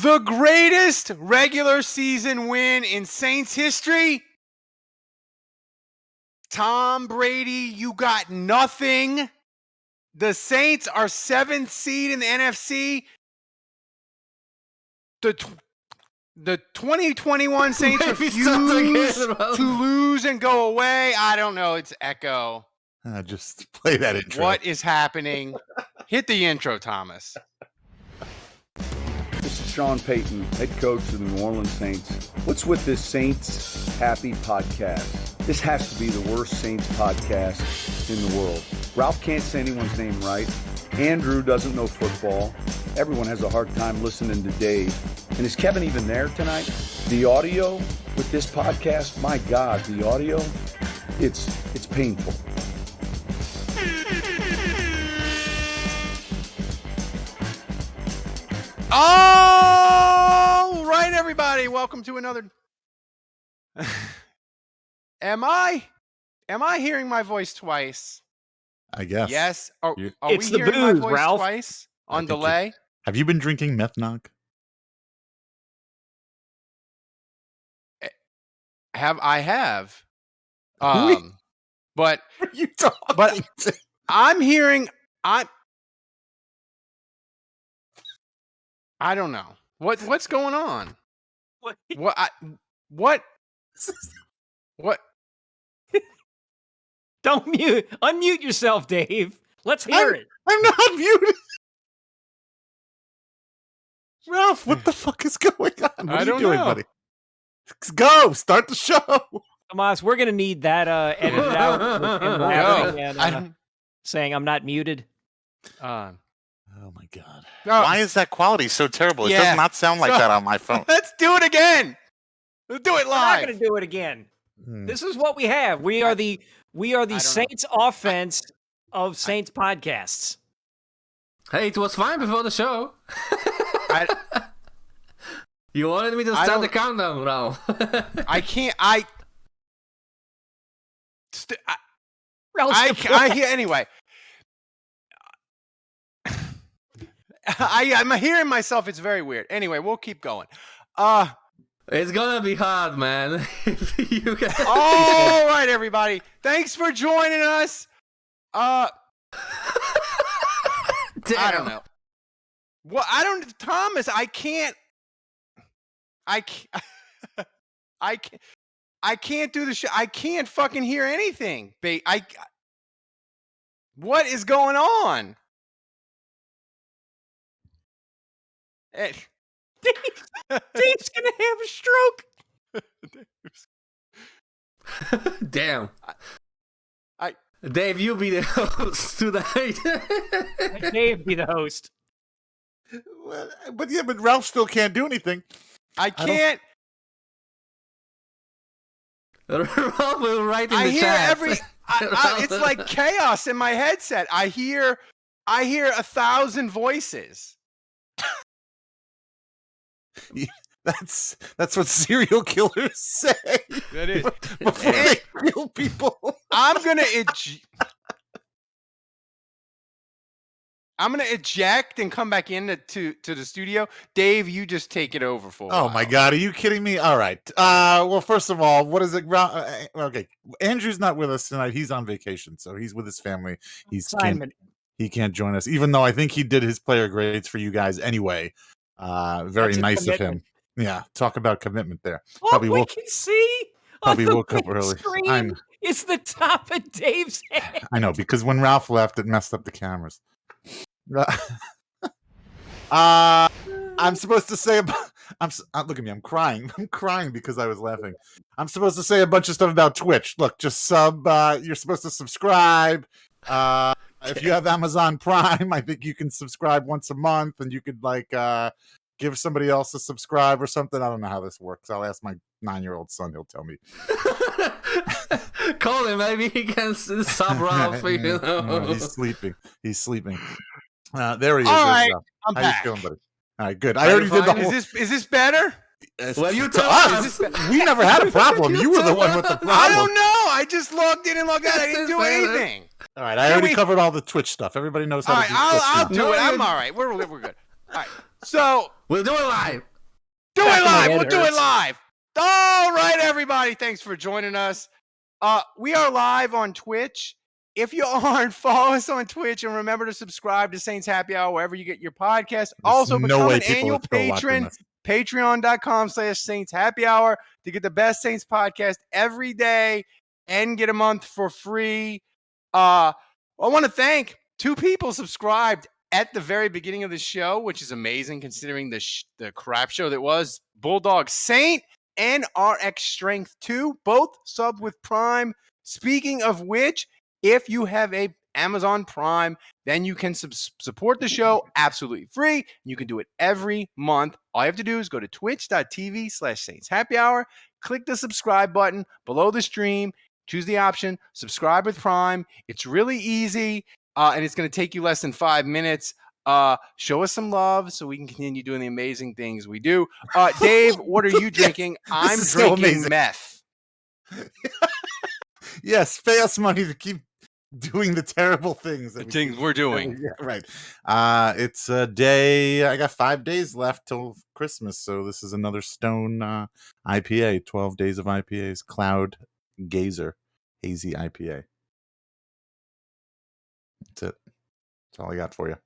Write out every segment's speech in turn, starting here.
The greatest regular season win in Saints history? Tom Brady, you got nothing. The Saints are 7th seed in the NFC. The 2021 Saints refuse to lose and go away. I don't know. It's Echo. Just play that intro. What is happening? Hit the intro, Thomas. This is Sean Payton, head coach of the New Orleans Saints. What's with this Saints Happy podcast? This has to be the worst Saints podcast in the world. Ralph can't say anyone's name right. Andrew doesn't know football. Everyone has a hard time listening to Dave. And is Kevin even there tonight? The audio with this podcast, my God, the audio, it's painful. All right, everybody, welcome to another. Am I hearing my voice twice? I guess. Yes. Are it's we the hearing my booze, voice Ralph. twice on delay? Have you been drinking meth nog? I have. But But what are you talking to? I'm hearing. I don't know what's going on. What? Don't unmute yourself, Dave. Let's hear it. I'm not muted. Ralph, what the fuck is going on? What I are don't you doing, know. buddy? Let's go. Start the show. Tomas, we're gonna need that edited out with him laughing and I saying I'm not muted. Oh my God. Why is that quality so terrible? It Yeah. does not sound like that on my phone. Let's do it again. Let's do it We're not live. gonna do it again. This is what we have. We are the Saints offense of Saints podcasts. Hey, it was fine before the show. You wanted me to start the countdown, Ralph. I can't. Ralph's I hear anyway. I'm hearing myself. It's very weird. Anyway, we'll keep going. It's gonna be hard, man. You can... All right, everybody. Thanks for joining us. Damn. I don't know. Well, Thomas, I can't do the show. I can't fucking hear anything. What is going on? Dave's gonna have a stroke. Damn. I- Dave, you be the host tonight. Let Dave be the host. Well, but Ralph still can't do anything. I can't. Ralph will write in I the hear chat. it's like chaos in my headset. I hear 1,000 voices. That's what serial killers say. That is. Before they kill people. I'm gonna eject and come back in to the studio. Dave, you just take it over for a Oh while. my God, are you kidding me? All right. Well, first of all, what is it? Okay, Andrew's not with us tonight. He's on vacation, so he's with his family. He can't join us, even though I think he did his player grades for you guys anyway. Very nice of him. Yeah, talk about commitment there. Can see. Probably on the woke up big early. Screen, it's the top of Dave's head. I know, because when Ralph left, it messed up the cameras. I'm supposed to say about. Look at me. I'm crying. I'm crying because I was laughing. I'm supposed to say a bunch of stuff about Twitch. Look, just sub. You're supposed to subscribe. If you have Amazon Prime, I think you can subscribe once a month, and you could give somebody else a subscribe or something. I don't know how this works. I'll ask my 9-year-old son. He'll tell me. Call him. Maybe he can sub Ralph. You know. He's sleeping. There he is. All right, I'm How back. you feeling, buddy? All right, good. I already did the whole. Is this better? Well, you to tell us. We never had a problem. You were the one with the problem. I don't know. I just logged in and logged out. I didn't do This is anything. All right, I already covered all the Twitch stuff. Everybody knows how All to right, do Twitch I'll now. do it. I'm all right. We're good. All right. So We'll do it live. do Back it of my live. head We'll do it hurts. live. All right, everybody. Thanks for joining us. We are live on Twitch. If you aren't, follow us on Twitch and remember to subscribe to Saints Happy Hour wherever you get your podcast. Also, no become way an people annual are still watching patron. this. Patreon.com/Saints Happy Hour to get the best Saints podcast every day and get a month for free. I want to thank 2 people subscribed at the very beginning of the show, which is amazing considering the crap show that was. Bulldog Saint and RX Strength 2, both sub with Prime. Speaking of which, if you have a Amazon Prime, then you can support the show absolutely free. You can do it every month. All you have to do is go to twitch.tv/Saints Happy Hour, click the subscribe button below the stream, choose the option, subscribe with Prime. It's really easy, and it's going to take you less than 5 minutes. Show us some love so we can continue doing the amazing things we do. Dave, what are you drinking? I'm is so drinking amazing. meth. Yes, pay us money to keep doing the terrible things that We're doing. Yeah, right. It's a day. I got 5 days left till Christmas, so this is another Stone IPA. 12 days of IPAs. Cloud Gazer Hazy IPA. That's it. That's all I got for you.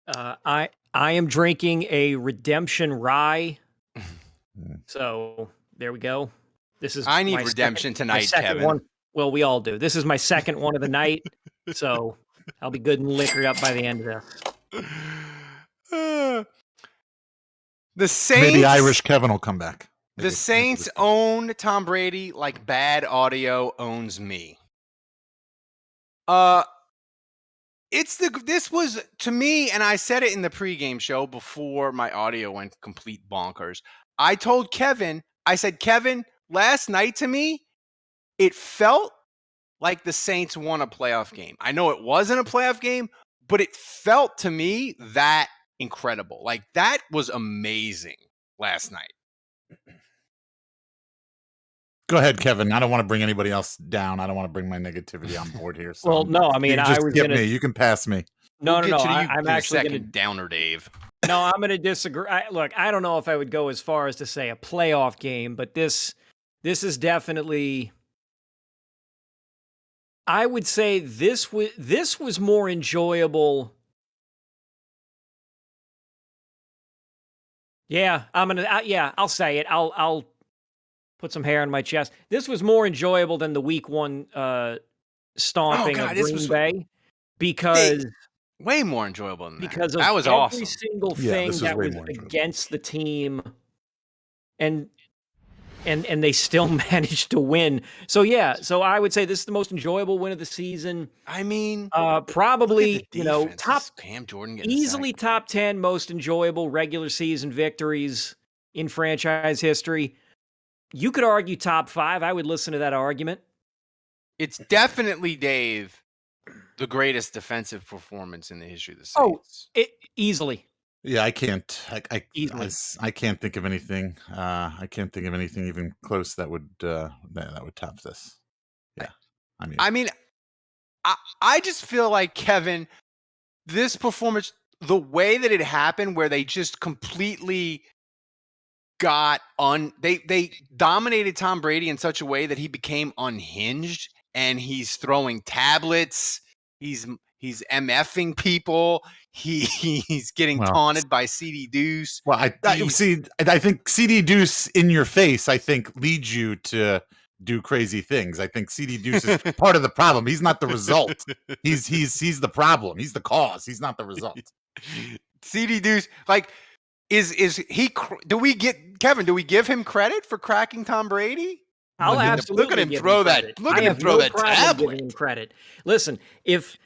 I am drinking a Redemption Rye. So there we go. This is I need my redemption second, my tonight, second Kevin. one. Well, we all do. This is my second one of the night, so I'll be good and liquored up by the end of this. The Saints. Maybe Irish Kevin will come back. The Saints own Tom Brady like bad audio owns me. This was to me, and I said it in the pregame show before my audio went complete bonkers. I told Kevin, I said, Kevin, last night to me, it felt like the Saints won a playoff game. I know it wasn't a playoff game, but it felt to me that incredible. Like that was amazing last night. Go ahead, Kevin. I don't want to bring anybody else down. I don't want to bring my negativity on board here. So Well, no, I mean, you can I just was skip going me. to. You can pass me. No, We'll no, get no. to you I'm in a actually second, going to. downer, Dave. No, I'm going to disagree. Look, I don't know if I would go as far as to say a playoff game, but this is definitely. I would say this was more enjoyable. Yeah, I'll say it. I'll put some hair on my chest. This was more enjoyable than the week 1 stomping of Green Bay because way more enjoyable than that. Because of that was every awesome. single Yeah, thing this was that way was more enjoyable. against the team, and they still managed to win. So yeah, so I would say this is the most enjoyable win of the season. I mean, probably top Cam Jordan easily top 10 most enjoyable regular season victories in franchise history. You could argue top 5. I would listen to that argument. It's definitely, Dave, the greatest defensive performance in the history of the Saints. Easily. Yeah, I can't. Easily. I can't think of anything. I can't think of anything even close that would top this. Yeah, I mean, I just feel like, Kevin, this performance, the way that it happened, where they just completely they dominated Tom Brady in such a way that he became unhinged, and he's throwing tablets. He's MFing people. He's getting taunted by CD Deuce. Well, I think CD Deuce in your face, I think, leads you to do crazy things. I think CD Deuce is part of the problem. He's not the result. He's the problem. He's the cause. He's not the result. CD Deuce, like, is he? Do we give him credit for cracking Tom Brady? I'll absolutely look at him give throw him that. credit. Look at him throw that tablet. Giving him credit. Listen, if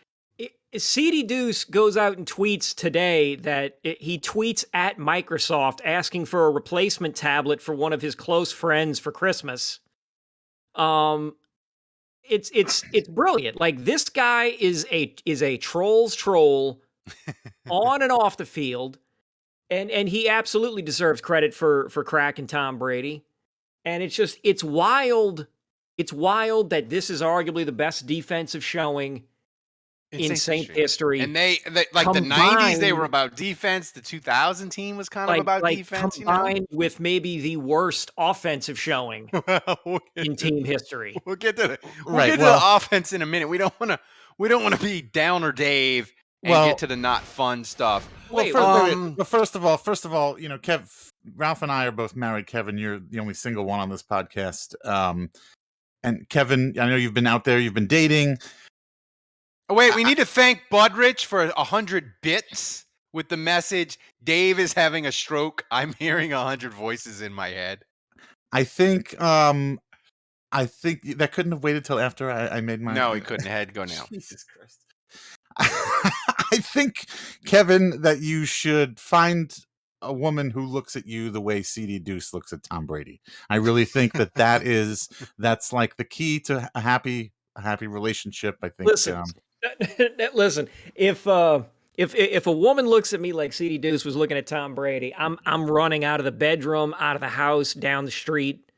CD Deuce goes out and tweets today that he tweets at Microsoft asking for a replacement tablet for one of his close friends for Christmas, it's brilliant. Like, this guy is a troll's troll on and off the field, and he absolutely deserves credit for cracking Tom Brady. And it's wild. It's wild that this is arguably the best defensive showing in Saints history. And they like the 90s, they were combined- about defense. The 2000 team was kind of about defense, combined with maybe the worst offensive showing Well, in team history. We'll get to Right, the offense in a minute. We don't want to be Downer Dave and get to the not fun stuff. Wait, But first of all, Ralph and I are both married. Kevin, you're the only single one on this podcast. And Kevin, I know you've been out there, you've been dating. Oh, wait, we need to thank Budrich for 100 bits with the message, Dave is having a stroke. I'm hearing 100 voices in my head. I think that couldn't have waited till after I made my. No, he couldn't. Head go now. Jesus Christ. I think, Kevin, that you should find a woman who looks at you the way CD Deuce looks at Tom Brady. I really think that's like the key to a happy relationship. I think. Listen, if a woman looks at me like CD Deuce was looking at Tom Brady, I'm running out of the bedroom, out of the house, down the street,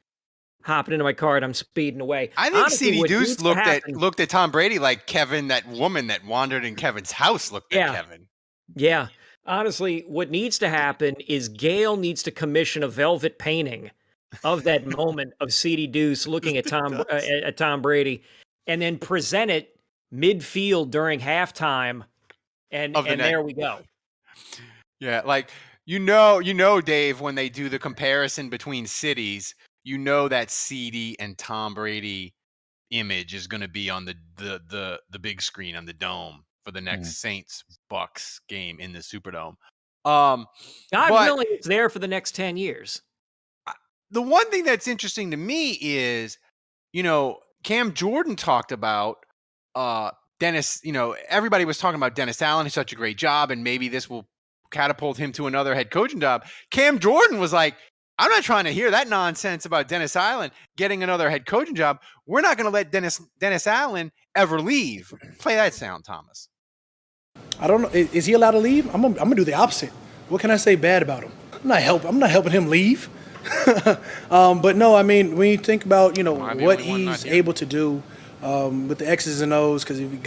hopping into my car, and I'm speeding away. I think CD Deuce looked at Tom Brady like Kevin, that woman that wandered in Kevin's house, looked at Kevin. Yeah. Honestly, what needs to happen is Gail needs to commission a velvet painting of that moment of CD Deuce looking at Tom Brady, and then present it midfield during halftime, and there we go. Yeah, like you know, Dave, when they do the comparison between cities, that CD and Tom Brady image is going to be on the big screen on the dome for the next Saints Bucs game in the Superdome. God willing, it's there for the next 10 years. The one thing that's interesting to me is, Cam Jordan talked about Dennis. Everybody was talking about Dennis Allen. He's such a great job, and maybe this will catapult him to another head coaching job. Cam Jordan was like, I'm not trying to hear that nonsense about Dennis Allen getting another head coaching job. We're not going to let Dennis Allen ever leave. Play that sound, Thomas. I don't know. Is he allowed to leave? I'm gonna do the opposite. What can I say bad about him? I'm not helping him leave. But no, I mean, when you think about what he's able to do with the X's and O's, because if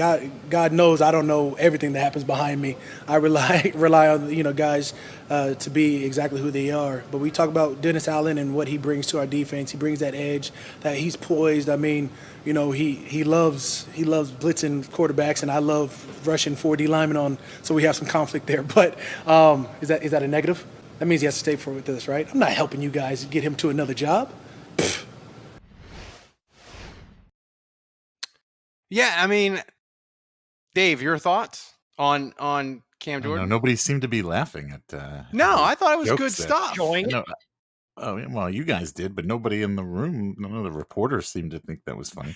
God knows I don't know everything that happens behind me. I rely on guys to be exactly who they are. But we talk about Dennis Allen and what he brings to our defense. He brings that edge, that he's poised. I mean, he loves blitzing quarterbacks, and I love rushing 4D linemen on. So we have some conflict there. But is that a negative? That means he has to stay with us, right? I'm not helping you guys get him to another job. Yeah, I mean, Dave, your thoughts on Cam Jordan? Nobody seemed to be laughing at. No, I thought it was good stuff. Well, you guys did, but nobody in the room, none of the reporters seemed to think that was funny.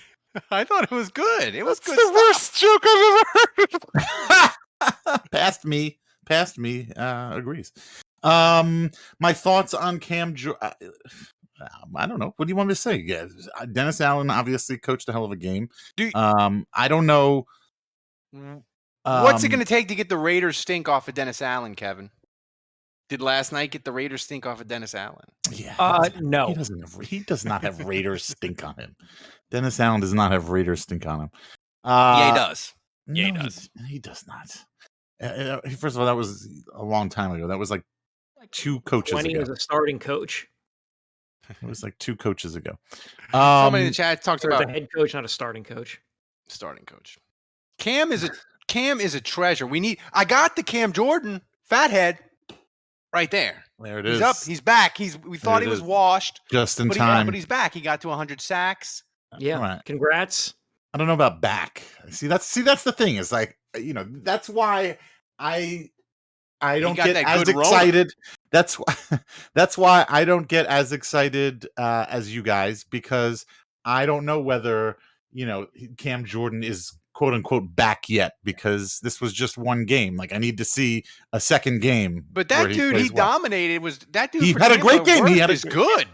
I thought it was good. It was good. The worst joke I've ever heard. Past me agrees. My thoughts on Cam Jordan. I don't know. What do you want me to say? Yeah, Dennis Allen obviously coached a hell of a game. I don't know. What's it going to take to get the Raiders stink off of Dennis Allen, Kevin? Did last night get the Raiders stink off of Dennis Allen? Yeah. No. He does not have Raiders stink on him. Dennis Allen does not have Raiders stink on him. Yeah, he does. Yeah, he does. He does not. First of all, that was a long time ago. That was like 2 coaches when ago. he was a starting coach. It was like 2 coaches ago. Somebody in the chat talked about a head coach, not a starting coach. Starting coach. Cam is a treasure. I got the Cam Jordan fathead right there. There it is. He's up. He's back. We thought he was washed. Just in time. But he's back. He got to 100 sacks. Yeah. Right. Congrats. I don't know about back. See, that's the thing. Is like, that's why I don't get as excited. That's why I don't get as excited as you guys, because I don't know whether Cam Jordan is quote unquote back yet, because this was just one game. Like, I need to see a second game. But that dude he dominated was that dude. He had a great game. He was good.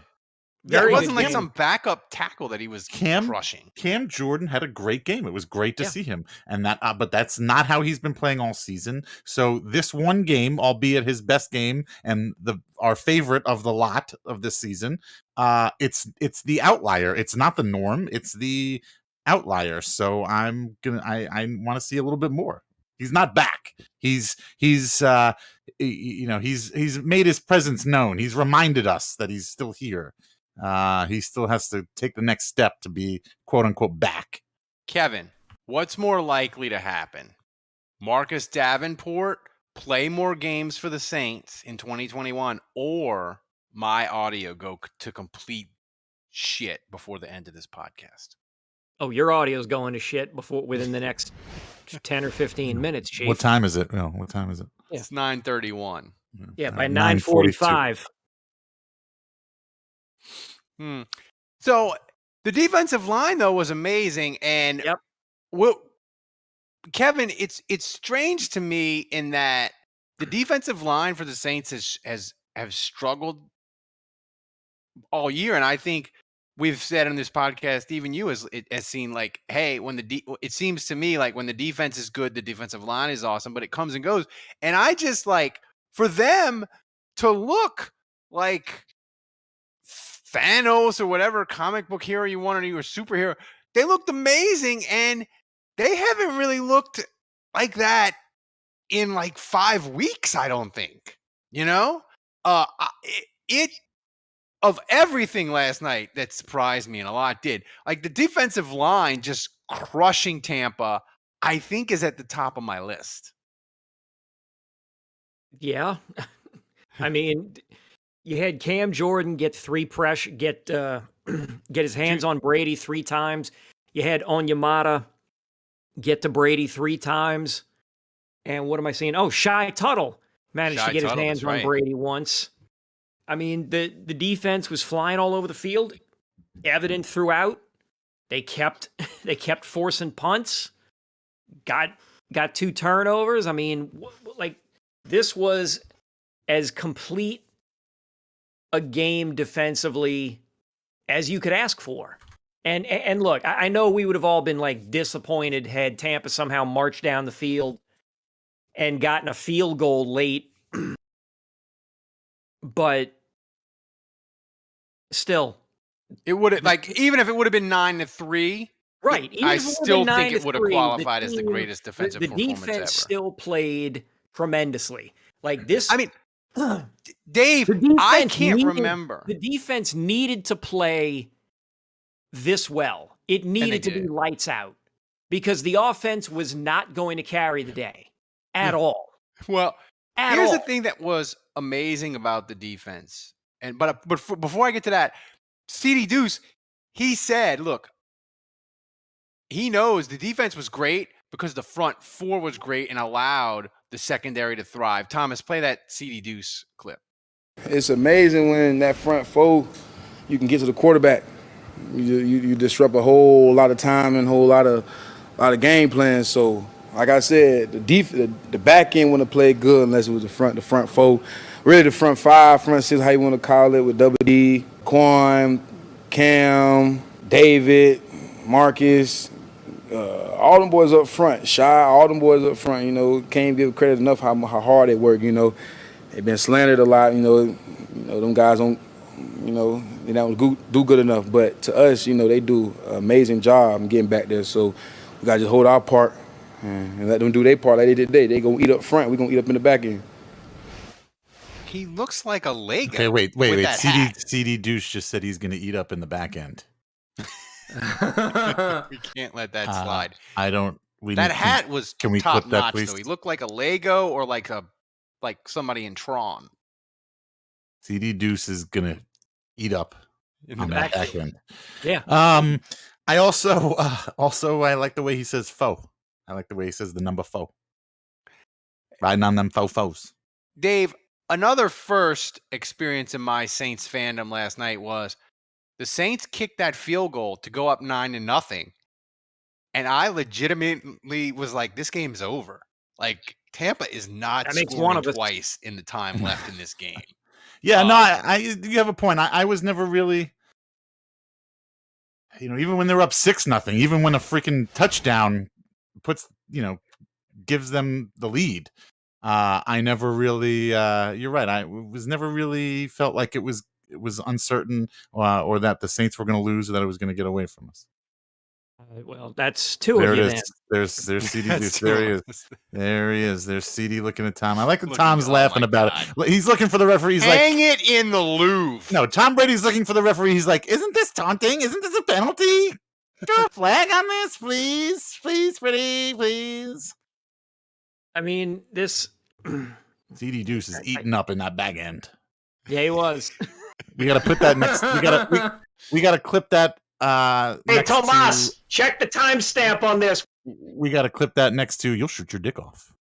Yeah, it wasn't like some backup tackle that he was crushing. Cam Jordan had a great game. It was great to see him, and but that's not how he's been playing all season. So this one game, albeit his best game and our favorite of the lot of this season, it's the outlier. It's not the norm. It's the outlier. So I want to see a little bit more. He's not back. He's made his presence known. He's reminded us that he's still here. He still has to take the next step to be quote unquote back. Kevin, what's more likely to happen? Marcus Davenport play more games for the Saints in 2021, or my audio go to complete shit before the end of this podcast? Oh, your audio's going to shit within the next 10 or 15 minutes, Chief. What time is it? No, what time is it? It's 9:31. Yeah, by 9:45. So the defensive line, though, was amazing. And Kevin, it's strange to me in that the defensive line for the Saints have struggled all year. And I think we've said in this podcast, even you has seen like, hey, it seems to me like when the defense is good, the defensive line is awesome, but it comes and goes. And I just like for them to look like Thanos or whatever comic book hero you want, or you were a superhero, they looked amazing, and they haven't really looked like that in like 5 weeks, I don't think. Of everything last night that surprised me, and a lot did, like the defensive line just crushing Tampa, I think is at the top of my list. Yeah. I mean, you had Cam Jordan get get his hands on Brady 3 times. You had Onyemata get to Brady 3 times. And what am I saying? Oh, Shy Tuttle managed to get his hands on Brady once. I mean, the defense was flying all over the field, evident throughout. They kept forcing punts, got 2 turnovers. I mean, like this was as complete a game defensively as you could ask for. And look, I know we would have all been like disappointed had Tampa somehow marched down the field and gotten a field goal late. But still, it would have even if it would have been 9-3, right? I still think it would have qualified as the greatest defensive performance ever. The defense still played tremendously. Like this, I mean, Dave, I can't remember. The defense needed to play this well. It needed to be lights out because the offense was not going to carry the day at all. Well, here's the thing that was amazing about the defense. But before I get to that, CD Deuce, he said, look, he knows the defense was great because the front 4 was great and allowed the secondary to thrive. Thomas, play that CD Deuce clip. It's amazing when that front 4, you can get to the quarterback. You disrupt a whole lot of time and a whole lot of game plans. So, like I said, the back end wouldn't have played good unless it was the front 4. Really, the front 5, front 6, how you want to call it, with Double D, Quan, Cam, David, Marcus, all them boys up front, Shy, all them boys up front. Can't give credit enough how hard they work. They've been slandered a lot. Them guys don't. They don't do good enough. But to us, they do an amazing job getting back there. So we gotta just hold our part and let them do their part like they did today. They gonna eat up front. We gonna eat up in the back end. He looks like a Lego. Okay, wait. CD Douche just said he's going to eat up in the back end. We can't let that slide. That hat was can we top clip that, notch, please? though. He looked like a Lego or like somebody in Tron. CD Deuce is going to eat up In on the that back back end. Yeah. I also I like the way he says faux. I like the way he says the number faux. Riding on them faux. Dave, another first experience in my Saints fandom last night was the Saints kicked that field goal to go up 9-0. And I legitimately was like, this game's over. Like, Tampa is not scoring twice in the time left in this game. Yeah, you have a point. I was never really, even when they're up 6-0, even when a freaking touchdown gives them the lead. I never really, you're right. I was never really felt like it was uncertain or that the Saints were going to lose or that it was going to get away from us. Well, that's two There of it you is. then. There's CD That's Deuce. too There he is. honest. There he is. There's CD looking at Tom. I like that Looking- Tom's oh laughing my about it. He's looking for the referee. He's Hang like, it in the Louvre. no, Tom Brady's looking for the referee. He's like, isn't this taunting? Isn't this a penalty? Throw a flag on this, please. Please, Brady, please. I mean, this. CD Deuce is eating up in that back end. Yeah, he was. We got to put that next. We got to clip that. Hey, next Tomas, check the timestamp on this. We got to clip that next to. You'll shoot your dick off.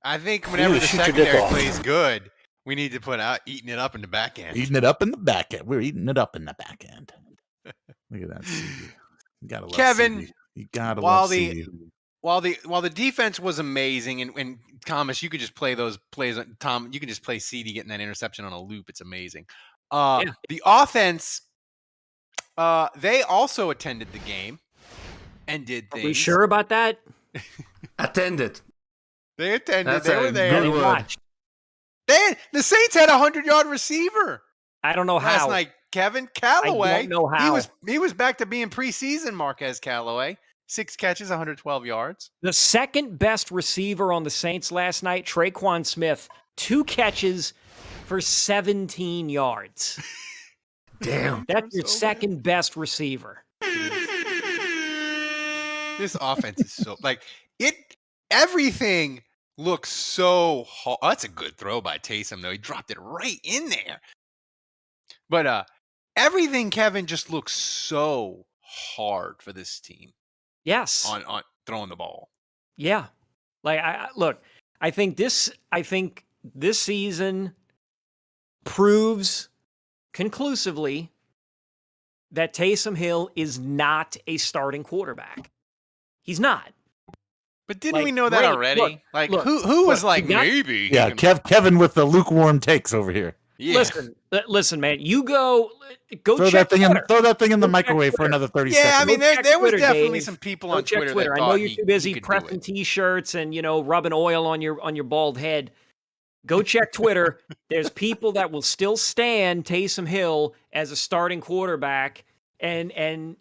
I think whenever the shoot your dick secondary off. plays good, we need to put out eating it up in the back end. Eating it up in the back end. We're eating it up in the back end. Look at that, CD. You gotta love Kevin, CD. You gotta while love the- CD. While the defense was amazing, and Thomas, you could just play those plays. Tom, you can just play CD getting that interception on a loop. It's amazing. Yeah. The offense, they also attended the game and did Are things. we sure about that? Attended. They attended. That's they a were there. good They word. watched. The Saints had a 100-yard receiver I don't know last how. night. Kevin I Callaway. don't know how. He was back to being preseason Marquez Callaway. 6 catches, 112 yards. The second best receiver on the Saints last night, Traquan Smith, 2 catches for 17 yards. Damn. That's your second best receiver. This offense is so everything looks so hard. Oh, that's a good throw by Taysom, though. He dropped it right in there. But everything, Kevin, just looks so hard for this team Yes. on throwing the ball. Yeah. Like I think this season proves conclusively that Taysom Hill is not a starting quarterback. He's not. But didn't Like, we know that Brady, already? look, who was look, like, you got- maybe? Yeah, Kevin with the lukewarm takes over here. Yeah. Listen, man. You go Throw check that thing Twitter. in the Go check microwave for Twitter. another 30 Yeah, seconds. I mean, Go check there was Twitter, definitely Dave. some people Go on check Twitter Twitter. that I thought know you're too busy he could do pressing it. T-shirts and rubbing oil on your bald head. Go check Twitter. There's people that will still stand Taysom Hill as a starting quarterback and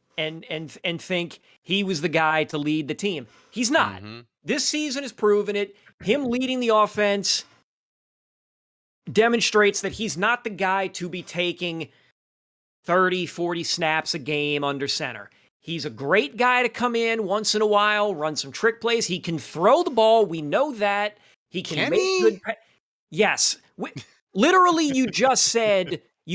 think he was the guy to lead the team. He's not. Mhm. This season has proven it. Him leading the offense demonstrates that he's not the guy to be taking 30, 40 snaps a game under center. He's a great guy to come in once in a while, run some trick plays. He can throw the ball. We know that. He can make he? good Yes. Literally, you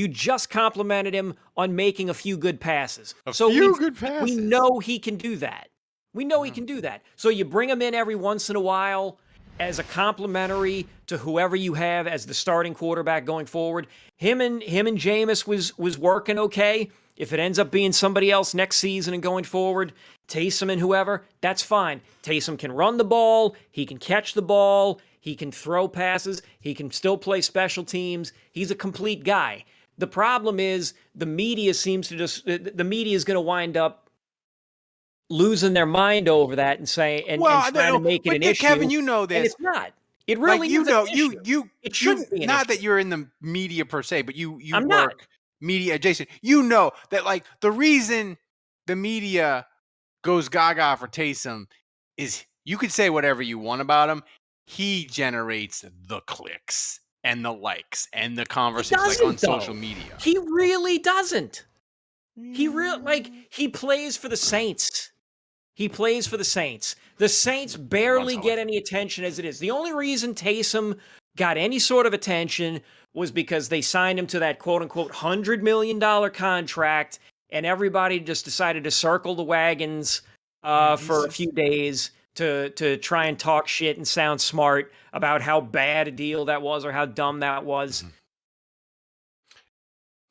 just complimented him on making a few good passes. Good passes. We know he can do that. We know he can do that. So you bring him in every once in a while as a complimentary to whoever you have as the starting quarterback going forward. Him and Jameis was working okay. If it ends up being somebody else next season and going forward, Taysom and whoever, that's fine. Taysom can run the ball. He can catch the ball. He can throw passes. He can still play special teams. He's a complete guy. The problem is the media is going to wind up losing their mind over that and saying and trying to make it an issue. Kevin, you know And this. it's not. It really you is know an issue. It shouldn't be an not issue. that you're in the media per se, but you I'm not. work media adjacent. You know that the reason the media goes gaga for Taysom is you could say whatever you want about him. He generates the clicks and the likes and the conversations on social media. He really doesn't. He plays for the Saints. He plays for the Saints. The Saints barely get any attention as it is. The only reason Taysom got any sort of attention was because they signed him to that quote-unquote $100 million contract, and everybody just decided to circle the wagons for a few days to try and talk shit and sound smart about how bad a deal that was or how dumb that was.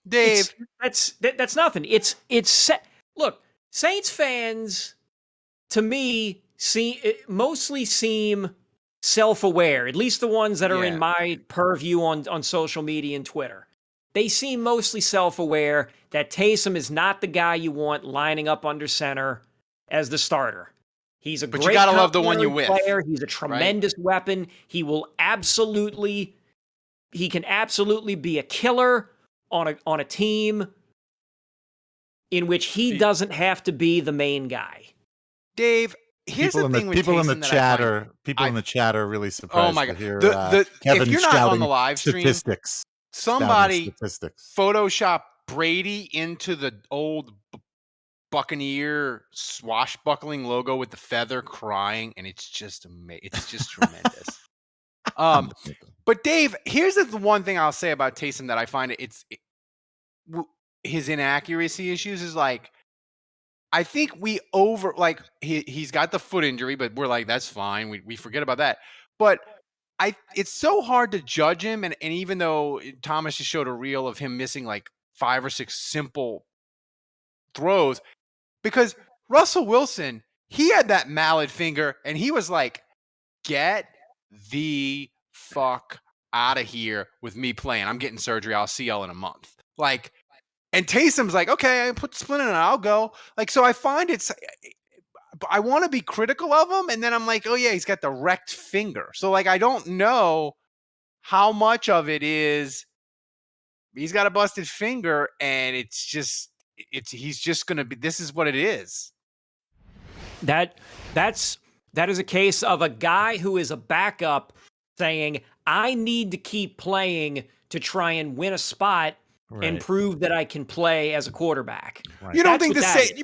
Dave, that's nothing. Look, Saints fans to me mostly seem self-aware, at least the ones that are in my purview on social media and Twitter. They seem mostly self-aware that Taysom is not the guy you want lining up under center as the starter. He's a but great you gotta love the one you with. player. He's a tremendous weapon. He can absolutely be a killer on a team in which he doesn't have to be the main guy. Dave, here's People the in thing the with people in the Taysom that I chat find. are people in the chat are really Oh surprised my to god! hear If Kevin you're not on shouting the live stream, statistics. somebody Statistics. Photoshop Brady into the old Buccaneer swashbuckling logo with the feather crying, and it's just amazing. It's just tremendous. But Dave, here's the one thing I'll say about Taysom that I find his inaccuracy issues is like, I think he's got the foot injury, but we're like, that's fine. We forget about that. But it's so hard to judge him. And even though Thomas just showed a reel of him missing like 5 or 6 simple throws, because Russell Wilson, he had that mallet finger and he was like, get the fuck out of here with me playing. I'm getting surgery. I'll see y'all in a month. Like, and Taysom's like, okay, I put the splint in and I'll go. Like, so I find I want to be critical of him. And then I'm like, oh yeah, he's got the wrecked finger. So like, I don't know how much of it is he's got a busted finger and he's just going to be, this is what it is. That is a case of a guy who is a backup saying, I need to keep playing to try and win a spot and prove that I can play as a quarterback. Right. You don't think the Saints,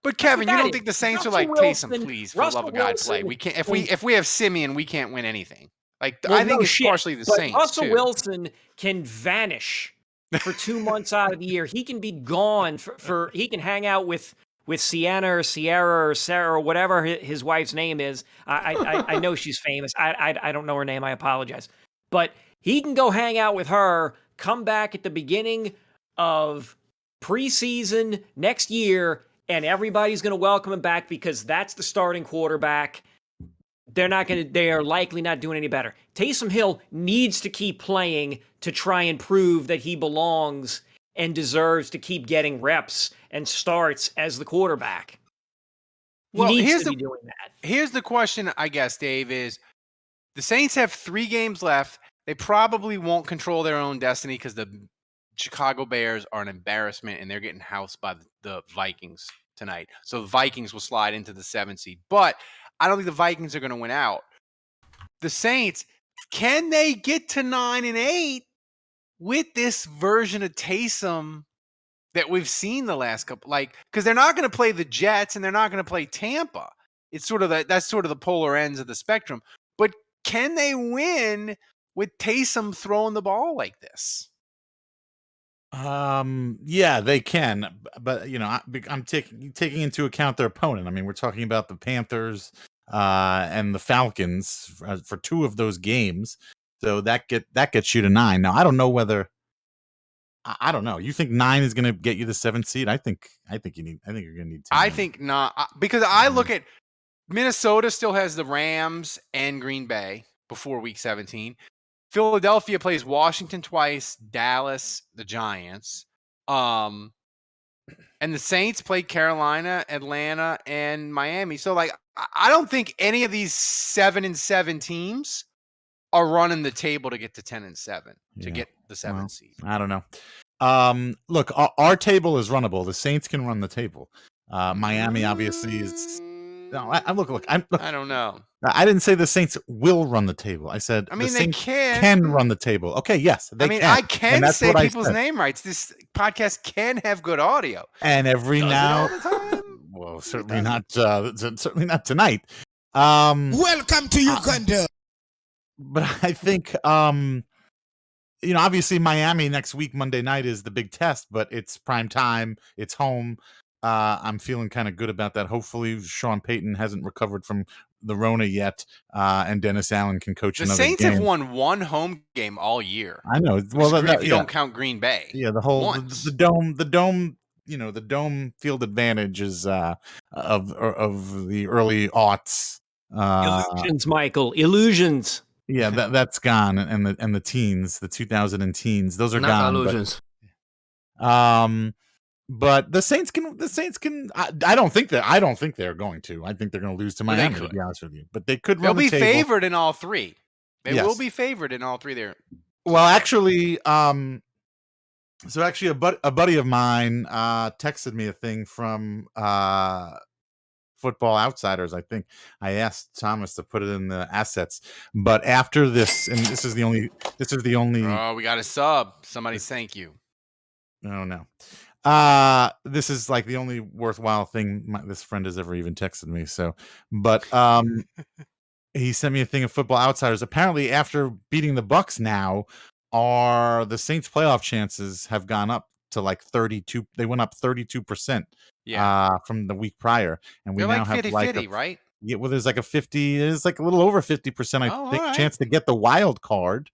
but Kevin, you don't think the Saints are like, Taysom, please, for the love of God, play. We can't if we have Simeon, we can't win anything. Like, well, I think it's partially the Saints. Russell Wilson can vanish for 2 months out of the year. He can be gone for he can hang out with Sienna or Sierra or Sarah or whatever his wife's name is. I know she's famous. I don't know her name. I apologize. But he can go hang out with her, come back at the beginning of preseason next year, and everybody's going to welcome him back because that's the starting quarterback. They are likely not doing any better. Taysom Hill needs to keep playing to try and prove that he belongs and deserves to keep getting reps and starts as the quarterback. He needs to be doing that. Here's the question, I guess, Dave, is the Saints have 3 games left. They probably won't control their own destiny because the Chicago Bears are an embarrassment and they're getting housed by the Vikings tonight. So the Vikings will slide into the 7th seed. But I don't think the Vikings are going to win out. The Saints, can they get to 9-8 with this version of Taysom that we've seen the last couple? Like, because they're not going to play the Jets and they're not going to play Tampa. It's sort of that's sort of the polar ends of the spectrum. But can they win with Taysom throwing the ball like this? Yeah, they can, but you know, I'm taking into account their opponent. I mean, we're talking about the Panthers and the Falcons for 2 of those games, so that gets you to 9. Now, I don't know whether I don't know. You think 9 is going to get you the 7th seed? I think you're going to need 10. I think not, because I look at Minnesota still has the Rams and Green Bay before Week 17. Philadelphia plays Washington twice, Dallas, the Giants. And the Saints play Carolina, Atlanta, and Miami. So, like, I don't think any of these 7-7 teams are running the table to get to 10-7 to get the 7th seed. I don't know. Look, our table is runnable. The Saints can run the table. Miami obviously is. No, look. I don't know. I didn't say the Saints will run the table. I said the Saints can run the table. Okay, yes, they can. I can say people's name rights. This podcast can have good audio. And every now, well, certainly not tonight. Welcome to Uganda. But I think, obviously Miami next week, Monday night, is the big test, but it's prime time. It's home. I'm feeling kind of good about that. Hopefully Sean Payton hasn't recovered from the Rona yet, and Dennis Allen can coach another game. The Saints have won 1 home game all year. I know. Well, if you don't count Green Bay. Yeah, the whole the dome. The dome field advantage is of the early aughts. Illusions, Michael. Illusions. Yeah, that's gone, and the teens, the 2000 teens, those are not gone. Illusions. But the Saints can. I don't think they're going to. I think they're going to lose to Miami. To be honest with you, but they could. They'll be favored in all 3. They will be favored in all 3 there. Well, actually, so actually, a buddy of mine texted me a thing from Football Outsiders. I think I asked Thomas to put it in the assets, but after this, and this is the only. Oh, we got a sub. Somebody thank you. Oh no. This is like the only worthwhile thing this friend has ever even texted me. So, but he sent me a thing of Football Outsiders. Apparently, after beating the Bucs, now the Saints' playoff chances have gone up to like 32. They went up 32%. From the week prior, and we They're now like 50, have like 50, right? Yeah, well, there's like a 50. It's like a little over 50%. I think chance to get the wild card.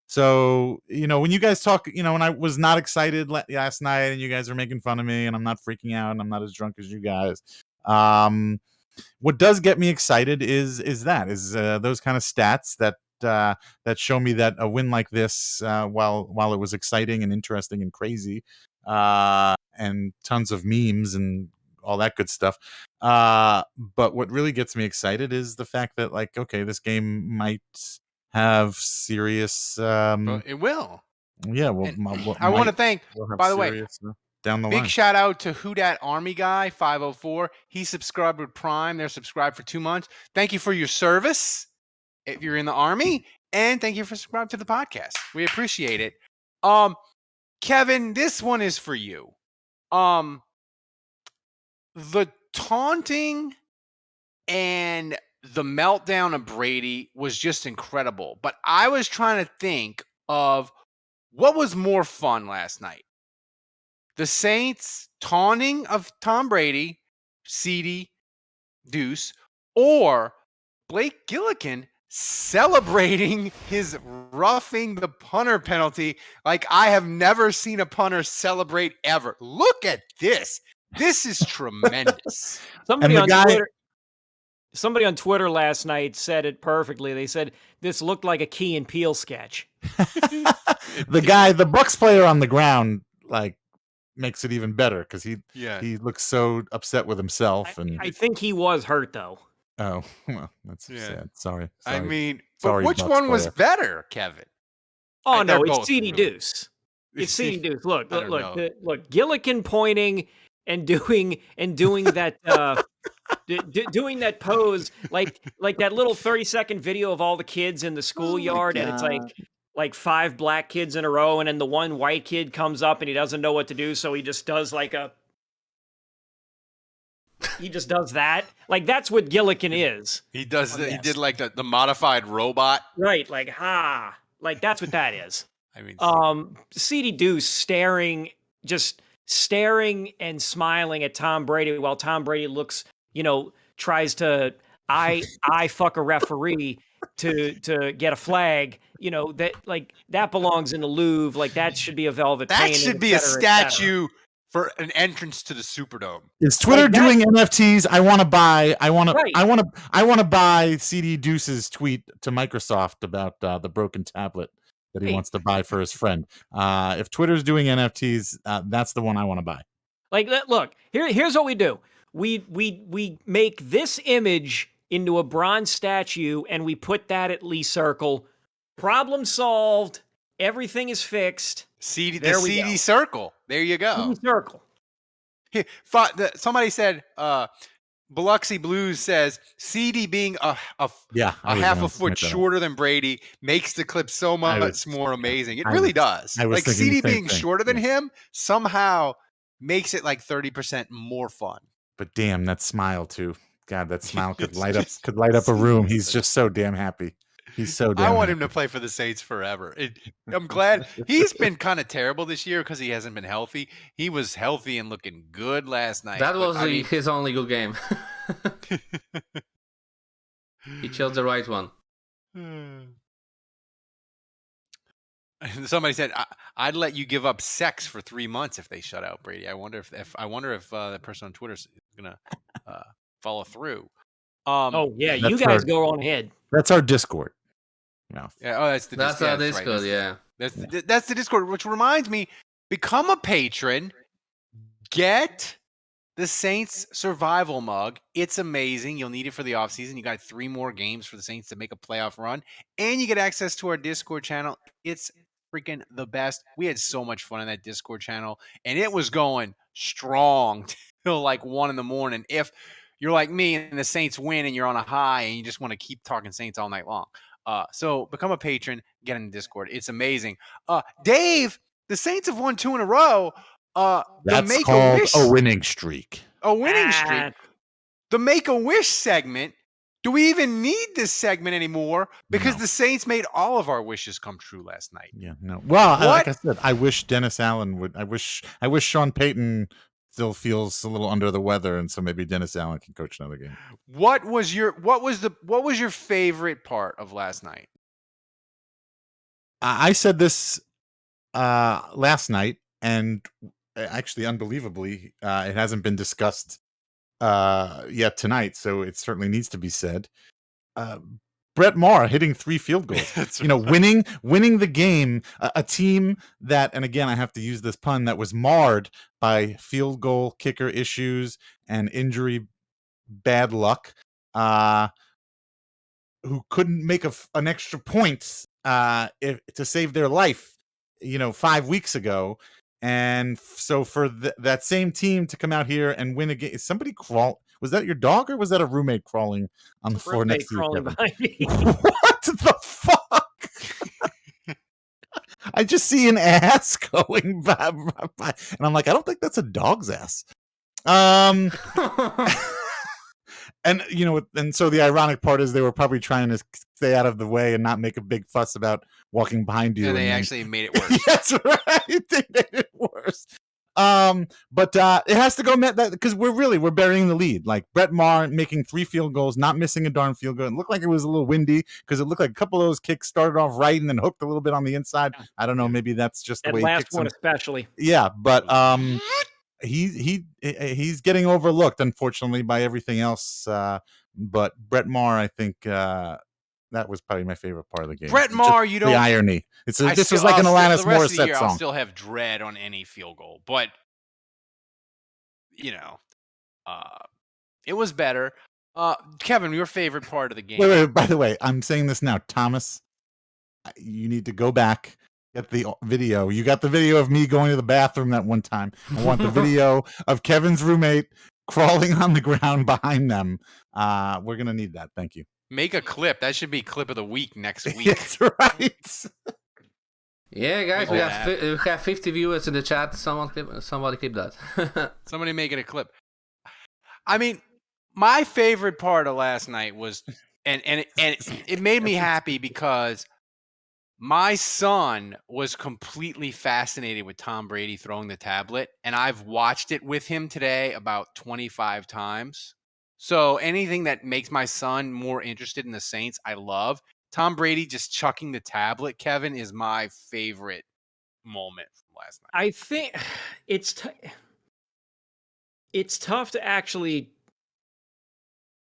So, when you guys talk, when I was not excited last night and you guys are making fun of me and I'm not freaking out and I'm not as drunk as you guys. What does get me excited is those kind of stats that show me that a win like this, while it was exciting and interesting and crazy, and tons of memes and all that good stuff. But what really gets me excited is the fact that, like, okay, this game might have serious. It will. Yeah. Well, I want to thank, by the way, down the big line. shout out to Who Dat Army Guy 504. He subscribed with Prime. They're subscribed for 2 months. Thank you for your service if you're in the Army, and thank you for subscribing to the podcast. We appreciate it. Kevin, this one is for you. The taunting and the meltdown of Brady was just incredible. But I was trying to think of what was more fun last night. The Saints taunting of Tom Brady, CD, Deuce, or Blake Gillikin celebrating his roughing the punter penalty like I have never seen a punter celebrate ever. Look at this. This is tremendous. Somebody on Twitter last night said it perfectly. They said this looked like a Key and Peele sketch. The Bucs player on the ground, like, makes it even better because he looks so upset with himself. And I think he was hurt though. Oh, well, that's sad. Sorry. I mean, sorry, but which Bucs one was player. better, Kevin? Oh no, it's CD Deuce. It's CD Deuce. Look, Gillikin pointing and doing that doing that pose like that little 30-second video of all the kids in the schoolyard, and it's like 5 black kids in a row, and then the one white kid comes up and he doesn't know what to do, so he just does that. Like, that's what Gillikin is. He does. He did like the modified robot. Right. Like, like that's what that is. I mean, CD Deuce staring and smiling at Tom Brady while Tom Brady looks, tries to I fuck a referee to get a flag. That belongs in the Louvre. Like, that should be a velvet that painting. Should be a statue for an entrance to the Superdome. Is Twitter doing NFTs? I want to buy CD Deuce's tweet to Microsoft about the broken tablet that he wants to buy for his friend. If Twitter's doing NFTs, that's the one I want to buy. Like, look, here's what we do. We make this image into a bronze statue and we put that at Lee Circle. Problem solved. Everything is fixed. The CD Circle. There you go. CD Circle. Somebody said, Biloxi Blues says, CD being a half a foot shorter than Brady makes the clip so much more amazing. It really does. Like, CD being shorter than him somehow makes it like 30% more fun. But damn, that smile too. God, that smile could light up a room. He's just so damn happy. He's so damn I want happy. him to play for the Saints forever. I'm glad. He's been kind of terrible this year because he hasn't been healthy. He was healthy and looking good last night. That was his only good game. He chose the right one. Somebody said, "I'd let you give up sex for 3 months if they shut out Brady." I wonder if that person on Twitter is gonna follow through. You guys go on ahead. That's our Discord. No. Yeah. That's our Discord. Right. Yeah. That's the Discord. Which reminds me, become a patron. Get the Saints survival mug. It's amazing. You'll need it for the offseason. You got 3 more games for the Saints to make a playoff run, and you get access to our Discord channel. It's freaking the best. We had so much fun in that Discord channel, and it was going strong till like 1 a.m. if you're like me and the Saints win and you're on a high and you just want to keep talking Saints all night long. So become a patron, get in the Discord. It's amazing. Dave, the Saints have won 2 in a row. That's called a winning streak. A winning streak. The Make-A-Wish segment. Do we even need this segment anymore? Because the Saints made all of our wishes come true last night. Yeah, no. Well, like I said, I wish Dennis Allen would. I wish Sean Payton still feels a little under the weather, and so maybe Dennis Allen can coach another game. What was your favorite part of last night? I said this last night, and actually, unbelievably, it hasn't been discussed yet tonight, so it certainly needs to be said. Brett Maher hitting 3 field goals, winning the game, a team that, and again, I have to use this pun, that was marred by field goal kicker issues and injury bad luck, who couldn't make an extra point to save their life, 5 weeks ago. And so for that same team to come out here and win a game, is somebody was that your dog or was that a roommate crawling on the floor next to you, Kevin? What the fuck? I just see an ass going by, and I'm like, I don't think that's a dog's ass. And and so the ironic part is they were probably trying to stay out of the way and not make a big fuss about walking behind you. And they actually made it worse. That's right. They made it worse. But it has to go because we're burying the lead. Like Brett Maher making 3 field goals, not missing a darn field goal. It looked like it was a little windy because it looked like a couple of those kicks started off right and then hooked a little bit on the inside. I don't know. Maybe that's just the way last he kicks one, them. especially. Yeah, but he's getting overlooked, unfortunately, by everything else. But Brett Maher, I think that was probably my favorite part of the game. Brett Maher, the irony. This was like an Alanis Morissette song. I'll still have dread on any field goal, but it was better. Kevin, your favorite part of the game? Wait, by the way, I'm saying this now, Thomas. You need to go back. Get the video. You got the video of me going to the bathroom that one time. I want the video of Kevin's roommate crawling on the ground behind them. We're going to need that. Thank you. Make a clip. That should be clip of the week next week. That's right. Yeah, guys, we have 50 viewers in the chat. Somebody clip that. Somebody make it a clip. I mean, my favorite part of last night was, and it made me happy because my son was completely fascinated with Tom Brady throwing the tablet, and I've watched it with him today about 25 times. So anything that makes my son more interested in the Saints, I love. Tom Brady just chucking the tablet, Kevin, is my favorite moment from last night. I think it's tough to actually.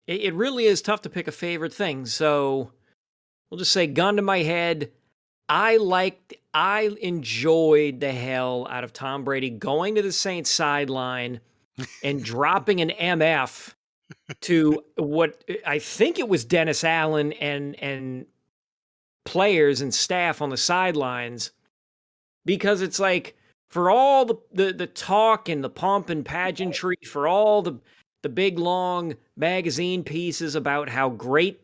It really is tough to pick a favorite thing. So we'll just say, gun to my head, I enjoyed the hell out of Tom Brady going to the Saints sideline and dropping an MF to what I think it was Dennis Allen and players and staff on the sidelines, because it's like, for all the talk and the pomp and pageantry, for all the big long magazine pieces about how great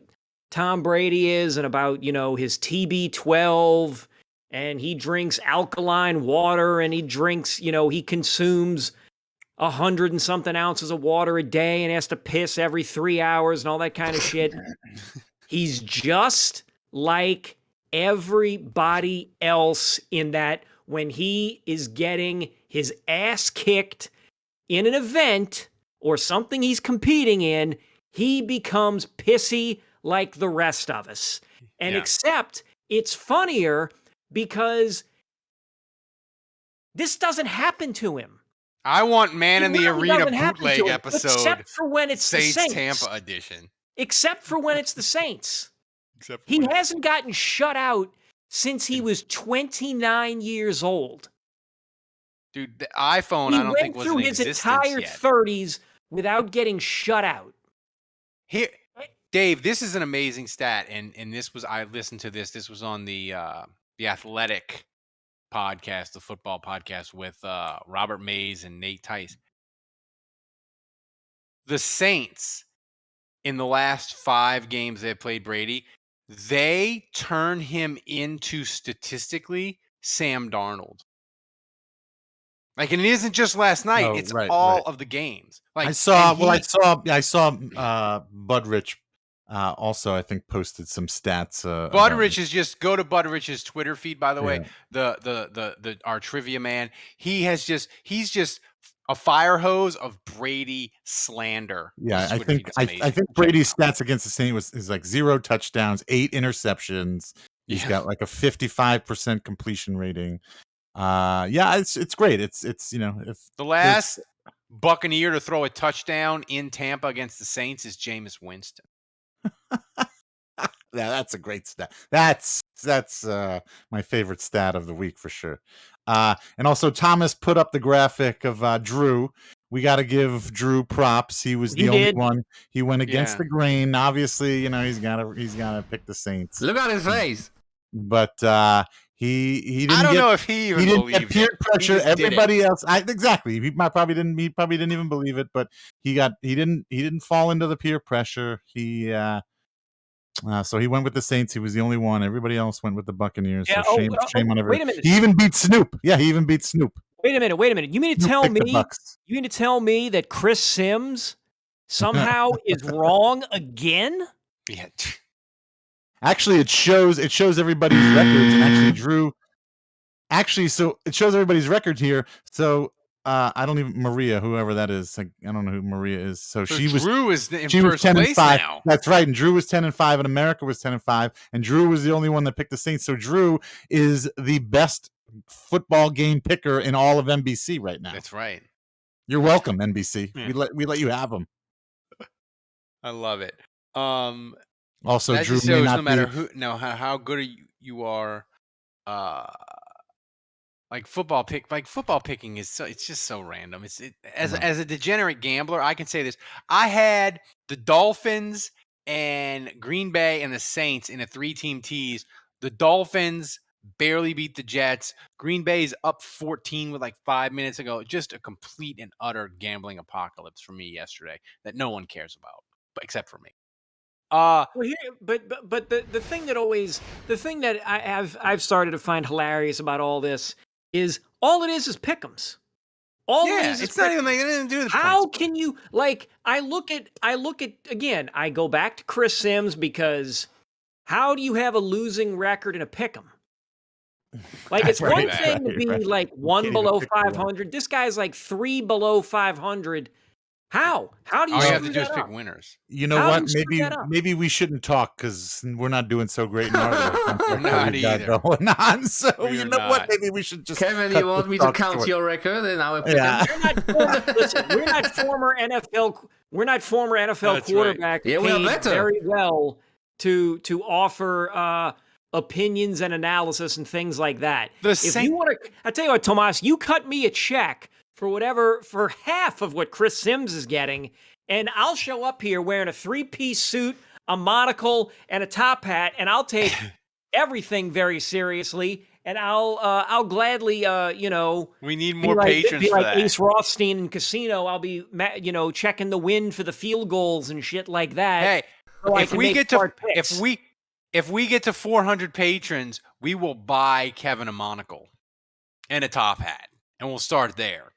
Tom Brady is and about, his TB12, and he drinks alkaline water, and he drinks, he consumes 100 and something ounces of water a day and has to piss every 3 hours and all that kind of shit. He's just like everybody else in that when he is getting his ass kicked in an event or something he's competing in, he becomes pissy like the rest of us. And except it's funnier because this doesn't happen to him. I want Man in the Arena bootleg episode. Except for when it's Saints the Saints. Tampa edition. Except for when it's the Saints. He hasn't gotten shut out since he was 29 years old. Dude, the iPhone, I don't think was in existence yet. He went through his entire 30s without getting shut out. Here, Dave, this is an amazing stat, and I listened to this. This was on the Athletic podcast, the football podcast with Robert Mays and Nate Tice. The Saints, in the last 5 games they played Brady, they turn him into statistically Sam Darnold. Like, and it isn't just last night; it's all of the games. Like, I saw Budrich also, I think, posted some stats. Budrich is just go to Budrich's Twitter feed. By the way, the our trivia man, he's just a fire hose of Brady slander. Yeah, I think Brady's stats against the Saints is like 0 touchdowns, 8 interceptions. He's got like a 55% completion rating. It's great. It's if the last Buccaneer to throw a touchdown in Tampa against the Saints is Jameis Winston. Yeah, that's a great stat. That's my favorite stat of the week for sure. And also Thomas put up the graphic of Drew. We got to give Drew props. He was the only one. He went against the grain. Obviously, he's got to pick the Saints. Look at his face. But he didn't. I don't know if he even didn't believed get peer it. pressure. Everybody else, exactly. He probably didn't even believe it. But he didn't fall into the peer pressure. So he went with the Saints. He was the only one. Everybody else went with the Buccaneers. Yeah, so shame on everybody. Wait a minute. He even beat Snoop. Yeah, he even beat Snoop. Wait a minute. You mean to tell me that Chris Sims somehow is wrong again? Yeah. Actually, it shows everybody's records, and actually Drew. So it shows everybody's records here. So I don't even Maria, whoever that is. I don't know who Maria is. So Drew is in first place now. That's right. And Drew was 10-5, and America was 10-5, and Drew was the only one that picked the Saints. So Drew is the best football game picker in all of NBC right now. That's right. You're welcome, NBC. Yeah. We let you have them. I love it. Also, that Drew just shows no matter how good you are. Like football picking is it's just so random. As a degenerate gambler, I can say this. I had the Dolphins and Green Bay and the Saints in a 3-team tease. The Dolphins barely beat the Jets. Green Bay's up 14 with like 5 minutes ago. Just a complete and utter gambling apocalypse for me yesterday that no one cares about, except for me. Well, but the thing that I've started to find hilarious about all this is all it is pick'ems. It's not even like anything to do with how can you I look at again, I go back to Chris Sims because how do you have a losing record in a pick'em? Like it's one thing to be like 1 below 500. This guy's like 3 below 500. How do you? All you have to do is pick winners. You know what? Maybe we shouldn't talk because we're not doing so great in our We're not either. Going on. So you know what? Maybe we should just. Kevin, you want me to count your record? And I will pick we're not former NFL. We're not former NFL quarterbacks. Right. Yeah, we are better. Very well to offer opinions and analysis and things like that. You want to, I tell you what, Tomas, you cut me a check for half of what Chris Sims is getting, and I'll show up here wearing a 3-piece suit, a monocle, and a top hat, and I'll take everything very seriously, and I'll gladly, we need more patrons for that. Ace Rothstein in Casino. I'll be, checking the wind for the field goals and shit like that. Hey, if we get to 400 patrons, we will buy Kevin a monocle and a top hat, and we'll start there.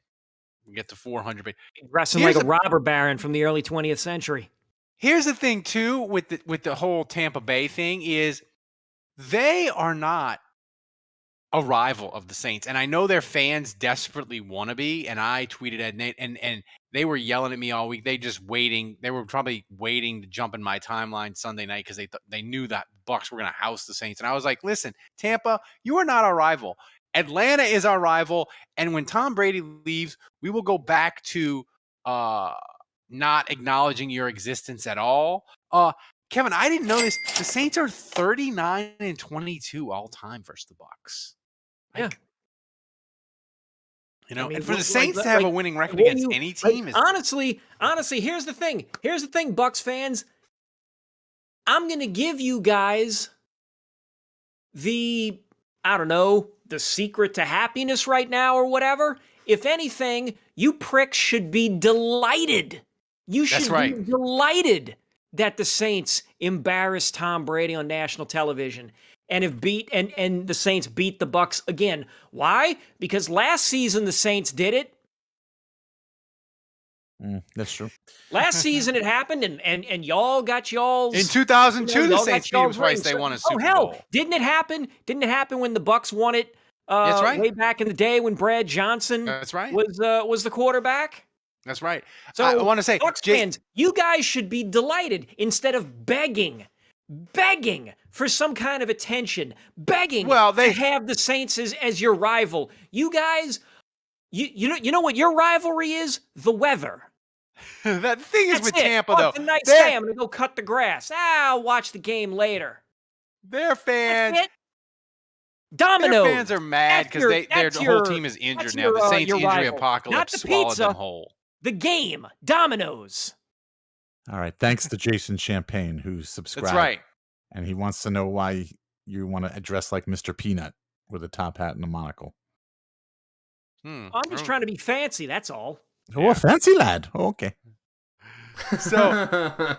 We get to 400. Dressing like a robber baron from the early 20th century. Here's the thing, too, with the whole Tampa Bay thing is they are not a rival of the Saints. And I know their fans desperately want to be. And I tweeted at Nate, and they were yelling at me all week. They were probably waiting to jump in my timeline Sunday night because they knew that Bucs were going to house the Saints. And I was like, listen, Tampa, you are not our rival. Atlanta is our rival, and when Tom Brady leaves, we will go back to not acknowledging your existence at all. Kevin, I didn't know this. The Saints are 39-22 all time versus the Bucs. And for the Saints to have a winning record against any team is honestly. Here's the thing, Bucs fans. I'm going to give you guys I don't know, the secret to happiness right now or whatever. If anything, you pricks should be delighted. You should be delighted that the Saints embarrassed Tom Brady on national television and have and the Saints beat the Bucs again. Why? Because last season the Saints did it. That's true. Last season it happened, and y'all got y'all's in 2002. The y'all Saints got beat y'all's them twice. rings. They won a Oh Super hell, Bowl. didn't it happen? Didn't it happen when the Bucs won it? That's right. Way back in the day when Brad Johnson was the quarterback. That's right. So I want to say, Bucs fans, you guys should be delighted instead of begging for some kind of attention, begging to have the Saints as your rival. You guys, you know what your rivalry is? The weather. That thing is with Tampa, oh, though. It's a nice day. I'm going to go cut the grass. I'll watch the game later. Their fans. Dominoes. Their fans are mad because their whole team is injured now. The Saints injury apocalypse swallowed them whole. The game. Dominoes. All right. Thanks to Jason Champagne, who subscribed. That's right. And he wants to know why you want to dress like Mr. Peanut with a top hat and a monocle. I'm just trying to be fancy. That's all. Oh, a fancy lad. Oh, okay. So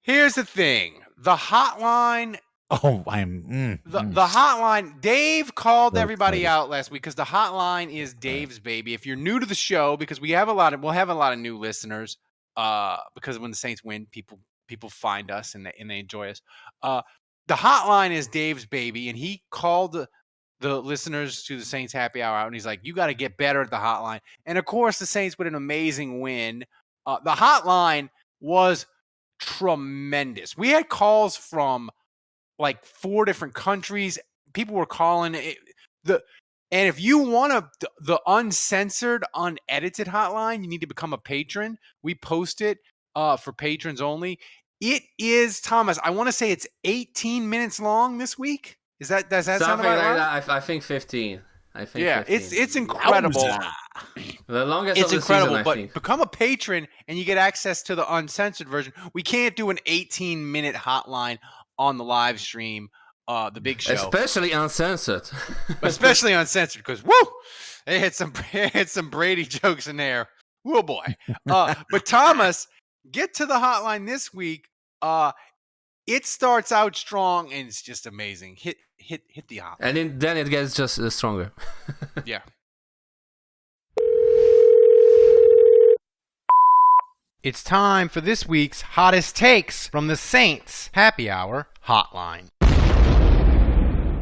here's the thing. The hotline. Oh, I'm the hotline. Dave called everybody out last week because the hotline is Dave's baby. If you're new to the show, because we'll have a lot of new listeners. Because when the Saints win, people find us and they enjoy us. The hotline is Dave's baby, and he called the listeners to the Saints happy hour out, and he's like, "You got to get better at the hotline." And of course, the Saints with an amazing win. The hotline was tremendous. We had calls from like 4 different countries. People were calling it and if you want the uncensored, unedited hotline, you need to become a patron. We post it for patrons only. It is, Thomas, I want to say it's 18 minutes long this week. Does that sound about right? That, I think 15. I think 15. It's incredible. The longest it's of the incredible, season, but I think. Become a patron and you get access to the uncensored version. We can't do an 18-minute hotline on the live stream, the big show. Especially uncensored. Especially uncensored, because they had some Brady jokes in there. Whoa, boy. But Thomas, get to the hotline this week. It starts out strong and it's just amazing. Hit the hotline. And then it gets just stronger. Yeah. It's time for this week's hottest takes from the Saints Happy Hour Hotline.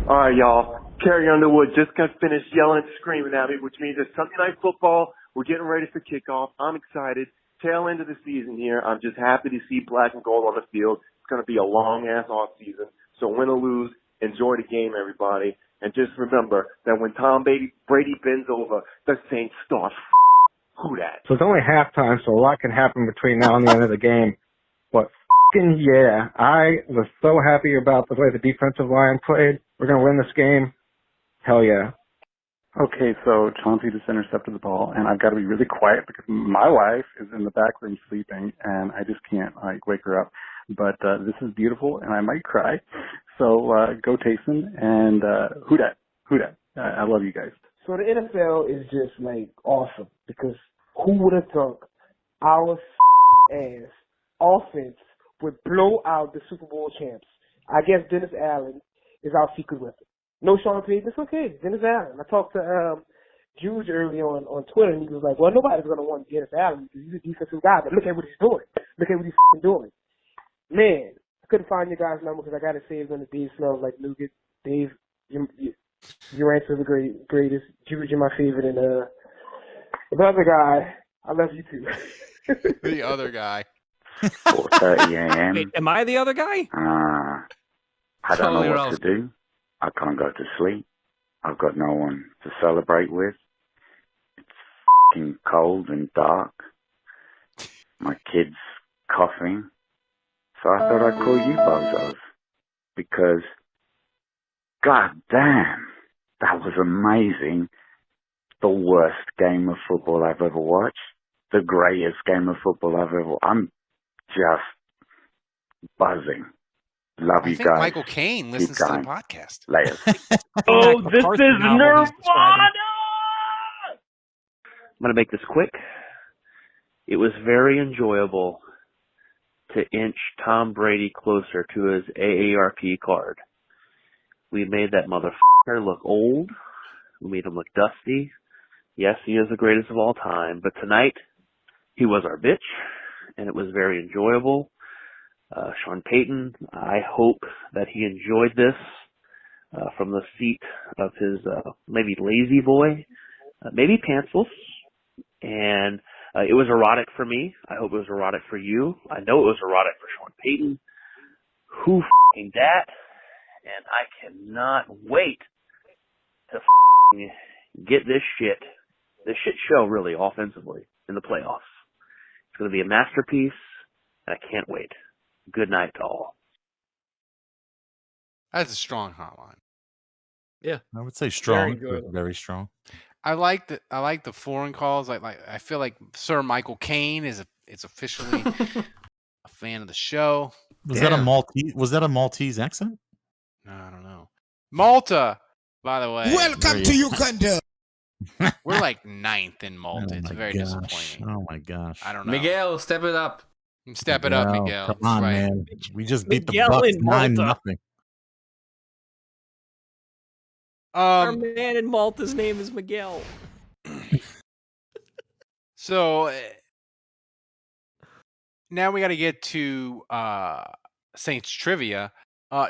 All right, y'all. Carrie Underwood just got finished yelling and screaming at me, which means it's Sunday Night Football. We're getting ready for kickoff. I'm excited. Tail end of the season here. I'm just happy to see black and gold on the field. It's going to be a long-ass off season. So win or lose, enjoy the game, everybody. And just remember that when Tom Brady bends over, the Saints start who that? So it's only halftime, so a lot can happen between now and the end of the game. But f***ing yeah, I was so happy about the way the defensive line played. We're going to win this game. Hell yeah. Okay, so Chauncey just intercepted the ball, and I've got to be really quiet because my wife is in the back room sleeping, and I just can't wake her up. But this is beautiful, and I might cry. So go Taysom, and who dat? I love you guys. So the NFL is just like awesome because who would have thought our ass offense would blow out the Super Bowl champs? I guess Dennis Allen is our secret weapon. No Sean Payton, it's okay. Dennis Allen. I talked to Juge earlier on Twitter, and he was like, well, nobody's going to want Dennis Allen because he's a defensive guy, but look at what he's doing. Look at what he's doing. Man, I couldn't find your guys' number because I got it saved on the Dave Smells Like Nougat. Dave, your answer is the greatest. Juge, you're my favorite. And the other guy, I love you too. The other guy. 4:30 a.m. Wait, am I the other guy? I don't know what to do. I can't go to sleep. I've got no one to celebrate with. It's f***ing cold and dark. My kid's coughing. So I thought I'd call you bozos. Because, god damn, that was amazing. The worst game of football I've ever watched. The greatest game of football I've ever watched. I'm just buzzing. Love I you think guys. Michael Caine listens to the going. podcast. Later. Oh, this is Nirvana! I'm going to make this quick. It was very enjoyable to inch Tom Brady closer to his AARP card. We made that motherfucker look old. We made him look dusty. Yes, he is the greatest of all time, but tonight he was our bitch, and it was very enjoyable. Sean Payton, I hope that he enjoyed this from the seat of his maybe lazy boy, maybe pantsless, and it was erotic for me. I hope it was erotic for you. I know it was erotic for Sean Payton. Who f***ing dat? And I cannot wait to f***ing get this shit show really offensively in the playoffs. It's going to be a masterpiece, and I can't wait. Good night to all. That's a strong hotline. Yeah, I would say strong, Very but very strong. I like the foreign calls. Like I feel like Sir Michael Caine is officially a fan of the show. Was that a Maltese? Was that a Maltese accent? No, I don't know. Malta, by the way. Welcome to Uganda. We're like 9th in Malta. It's very disappointing. Oh my gosh! I don't know. Miguel, step it up. Step it up, Miguel. Come on, right. man. We just beat Miguel the Bucs in Malta. 9-0. Our man in Malta's name is Miguel. So now we got to get to Saints trivia.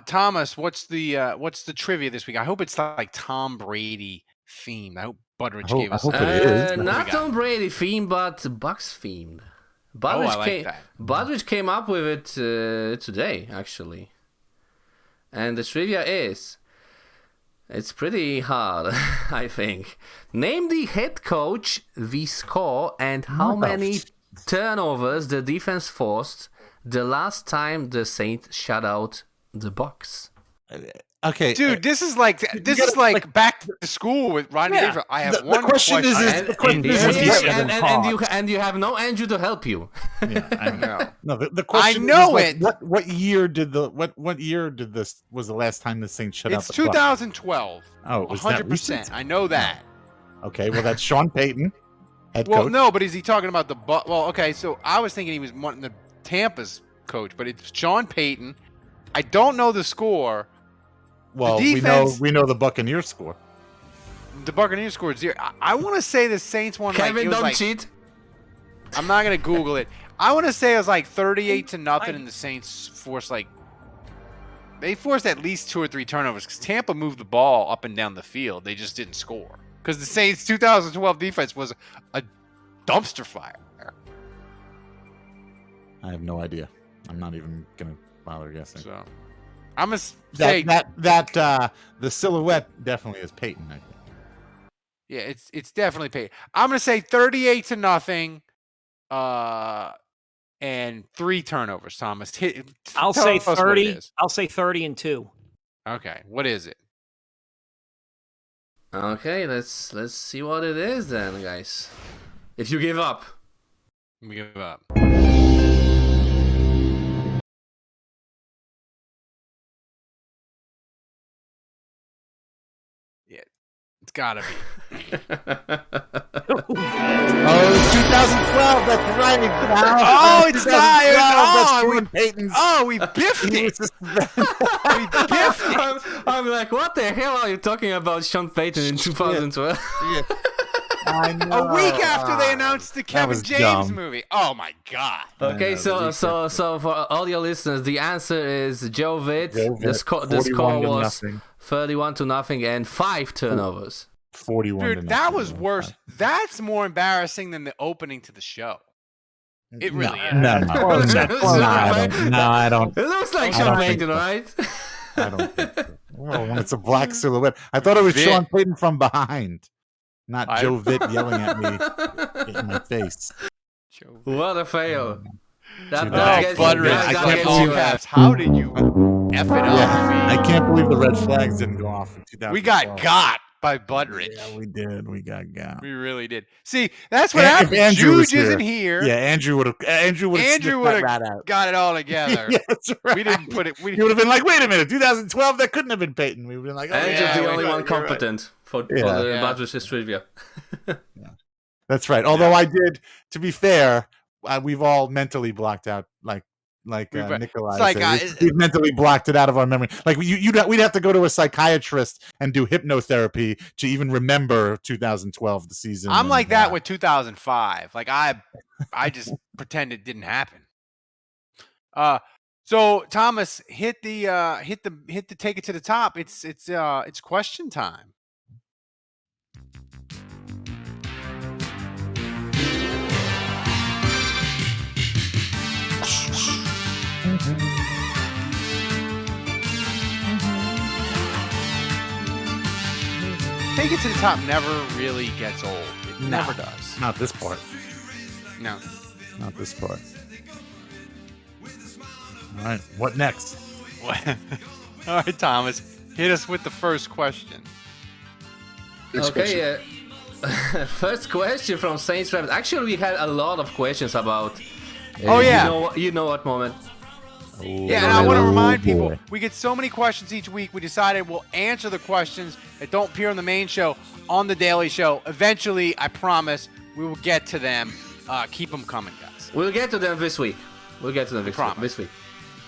Thomas, what's the trivia this week? I hope it's like Tom Brady themed. I hope Budrich gave us. I hope it is. Not Tom Brady themed, but Bucs themed. Budrich came up with it today, actually. And the trivia is, it's pretty hard, I think. Name the head coach, the score, and how many turnovers the defense forced the last time the Saints shut out the Bucs. Okay, dude, this is like back to school with Rodney Dangerfield. I have one question. And you have no Andrew to help you. Yeah, I know. No, the question. I know is, it. Like, what year did this was the last time the Saints shut out the Bucs? It's 2012. Oh, was 100%. I know that. Okay, well that's Sean Payton, head coach. Well, no, but is he talking about the Well, okay, so I was thinking he was wanting the Tampa's coach, but it's Sean Payton. I don't know the score. Well, we know the Buccaneers score. The Buccaneers scored 0. I want to say the Saints won. Kevin, don't cheat. I'm not gonna Google it. I want to say it was like 38-0, and the Saints forced they forced at least 2 or 3 turnovers because Tampa moved the ball up and down the field. They just didn't score because the Saints' 2012 defense was a dumpster fire. I have no idea. I'm not even gonna bother guessing. So I'm gonna say that the silhouette definitely is Peyton. I think. Yeah, it's definitely Peyton. I'm gonna say 38-0, and 3 turnovers. Thomas, I'll say 30. I'll say 30-2. Okay, what is it? Okay, let's see what it is then, guys. If you give up, we give up. It's gotta be. Oh, it's 2012. That's right. Oh, it's not. Oh, we biffed it. We biffed it. I'm like, what the hell are you talking about, Sean Payton in 2012? Yeah. I know. A week after they announced the Kevin James movie. Oh my god. Okay, so for all your listeners, the answer is Joe Witt. The score was 31-0 and 5 turnovers. 41. Dude, that was worse. That's more embarrassing than the opening to the show. It really is. No, I don't. It looks like Sean Payton, right? I don't think so. Well, when it's a black silhouette. I thought it was Sean Payton from behind, not Joe Witt yelling at me in my face. What a fail. How did you F it up? I can't believe the red flags didn't go off in 2012. We got. by Butteridge. Yeah, we did. We got got. We really did. See, that's what happens. Juge isn't here. Yeah, Andrew would have. Andrew would have got it all together. Yeah, that's right. We didn't put it. He would have been like, "Wait a minute, 2012. That couldn't have been Peyton." We would have been like, "Oh, Andrew's the only one competent for the Butteridge's trivia." That's right. Although I did, to be fair, we've all mentally blocked out like Nikolai said. We've mentally blocked it out of our memory. Like we'd have to go to a psychiatrist and do hypnotherapy to even remember 2012, the season. I'm like that with 2005. Like I just pretend it didn't happen. So Thomas, hit the take it to the top. It's question time. Take it to the top never really gets old. It never does. Not this part. No. Not this part. All right. What next? All right, Thomas. Hit us with the first question. Okay. First question from Saints Rabbit. Actually, we had a lot of questions about. You know what moment? Yeah, and I want to remind people, we get so many questions each week, we decided we'll answer the questions that don't appear on the main show on the Daily Show. Eventually, I promise, we will get to them. Keep them coming, guys. We'll get to them this week. This week.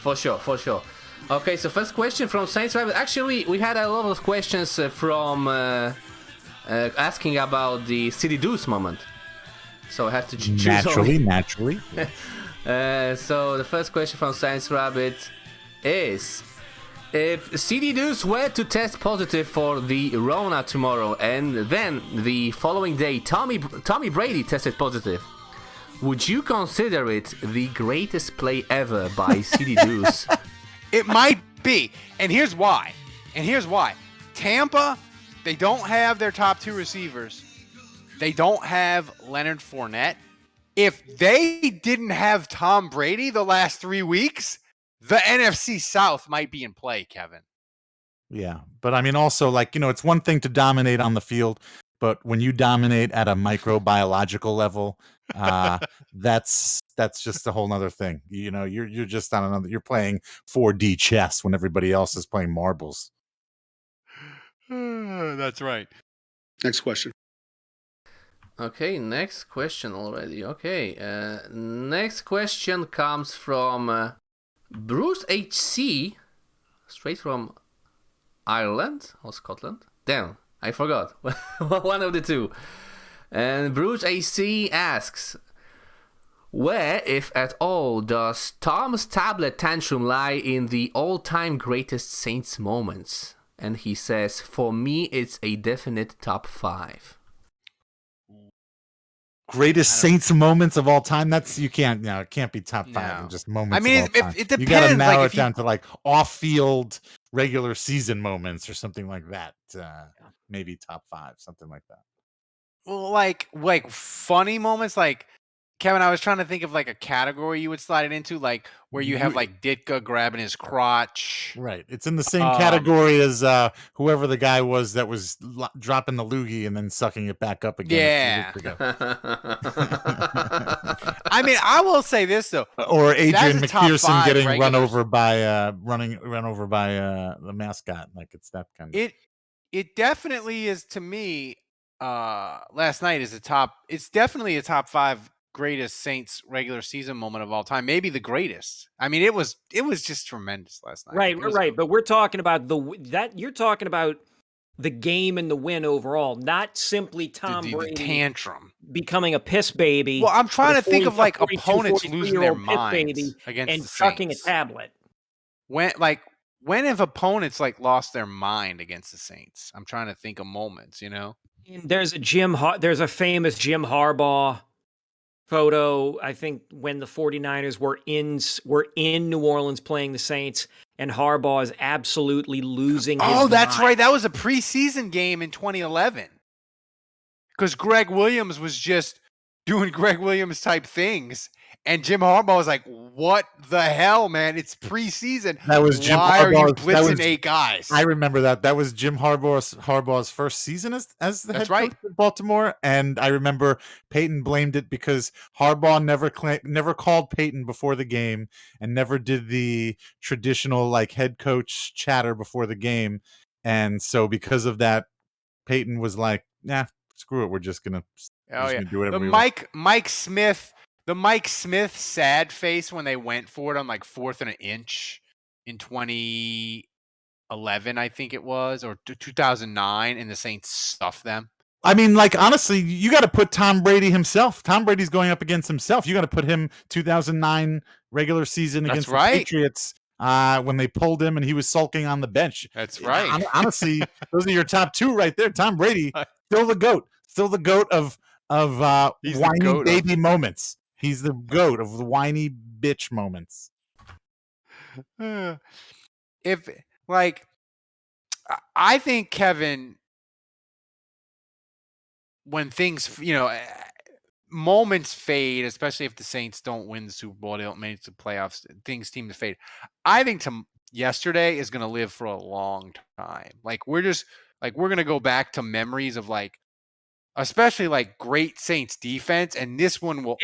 For sure. Okay, so first question from Saints Rabbit. Actually, we had a lot of questions from asking about the CD Deuce moment. So I have to choose. Naturally. So the first question from Science Rabbit is: if CD Deuce were to test positive for the Rona tomorrow, and then the following day Tommy Brady tested positive, would you consider it the greatest play ever by CD Deuce? It might be, and here's why. Tampa, they don't have their top two receivers. They don't have Leonard Fournette. If they didn't have Tom Brady the last 3 weeks, the NFC South might be in play, Kevin. Yeah, but I mean, also, it's one thing to dominate on the field, but when you dominate at a microbiological level, that's just a whole nother thing. You're just on another. You're playing 4D chess when everybody else is playing marbles. That's right. Next question. Okay, next question already. Okay, next question comes from Bruce HC, straight from Ireland or Scotland. Damn, I forgot. One of the two. And Bruce HC asks, where, if at all, does Tom's tablet tantrum lie in the all-time greatest Saints moments? And he says, for me, it's a definite top 5. Greatest Saints moments of all time. It can't be top 5. Just moments. I mean, of all time. it depends. You got to narrow it down to off-field regular season moments or something like that. Maybe top 5, something like that. Well, like funny moments, like Kevin. I was trying to think of a category you would slide it into, where you have Ditka grabbing his crotch. Right. It's in the same category as whoever the guy was that was dropping the loogie and then sucking it back up again. Yeah. I mean, I will say this though. Or Adrian McPherson getting run over by the mascot. It's that kind of. It definitely is to me. Last night is it's definitely a top 5 greatest Saints regular season moment of all time. Maybe the greatest. I mean, it was just tremendous last night. Right. But we're talking about you're talking about the game and the win overall, not simply Tom Brady tantrum becoming a piss baby. Well, I'm trying to think of opponents losing their minds against and the chucking Saints. a tablet. When have opponents lost their mind against the Saints? I'm trying to think of moments, And there's a famous Jim Harbaugh photo, I think, when the 49ers were in New Orleans playing the Saints, and Harbaugh is absolutely losing his mind. That's right. That was a preseason game in 2011. Because Greg Williams was just doing Greg Williams type things. And Jim Harbaugh was like, "What the hell, man? It's preseason. That was Jim Why are you Harbaugh's. blitzing 8 guys?" I remember that. That was Jim Harbaugh's first season as the head coach of Baltimore, and I remember Peyton blamed it because Harbaugh never called Peyton before the game and never did the traditional like head coach chatter before the game, and so because of that, Peyton was like, "Nah, screw it. We're just gonna do whatever we want." The Mike Smith sad face when they went for it on like 4th and an inch in 2011, I think it was, or 2009, and the Saints stuffed them. I mean, like, honestly, you got to put Tom Brady himself. Tom Brady's going up against himself. You got to put him 2009 regular season against the Patriots when they pulled him and he was sulking on the bench. That's right. Honestly, those are your top 2 right there. Tom Brady, still the GOAT of whiny baby moments. He's the GOAT of the whiny bitch moments. If, like, I think, Kevin, when things, moments fade, especially if the Saints don't win the Super Bowl, they don't make the playoffs, things seem to fade. I think yesterday is going to live for a long time. Like, we're going to go back to memories of, like, especially, like, great Saints defense, and this one will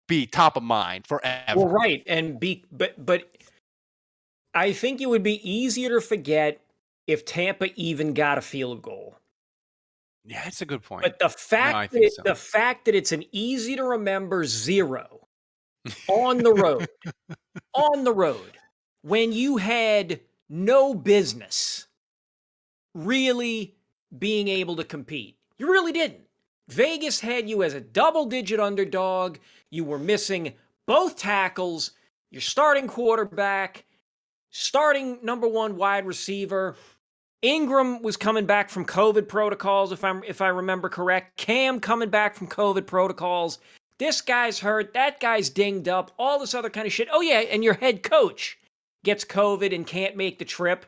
be top of mind forever. Well, right, but I think it would be easier to forget if Tampa even got a field goal. Yeah, that's a good point. But the fact that it's an easy to remember 0 on the road, when you had no business really being able to compete, you really didn't. Vegas had you as a double-digit underdog. You were missing both tackles, your starting quarterback, starting number 1 wide receiver. Ingram was coming back from COVID protocols, if I remember correct. Cam coming back from COVID protocols. This guy's hurt. That guy's dinged up. All this other kind of shit. Oh, yeah, and your head coach gets COVID and can't make the trip.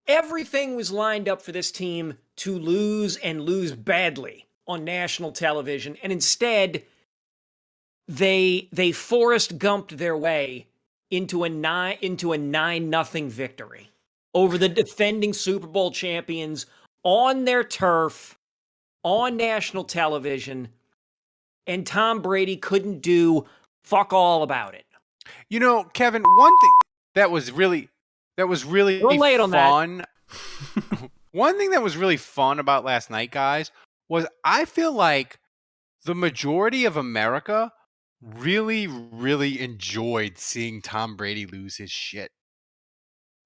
Everything was lined up for this team to lose and lose badly on national television, and instead they Forrest Gumped their way into a 9-0 victory over the defending Super Bowl champions on their turf, on national television, and Tom Brady couldn't do fuck all about it. Kevin, one thing that was really fun. One thing that was really fun about last night, guys, was I feel like the majority of America really, really enjoyed seeing Tom Brady lose his shit.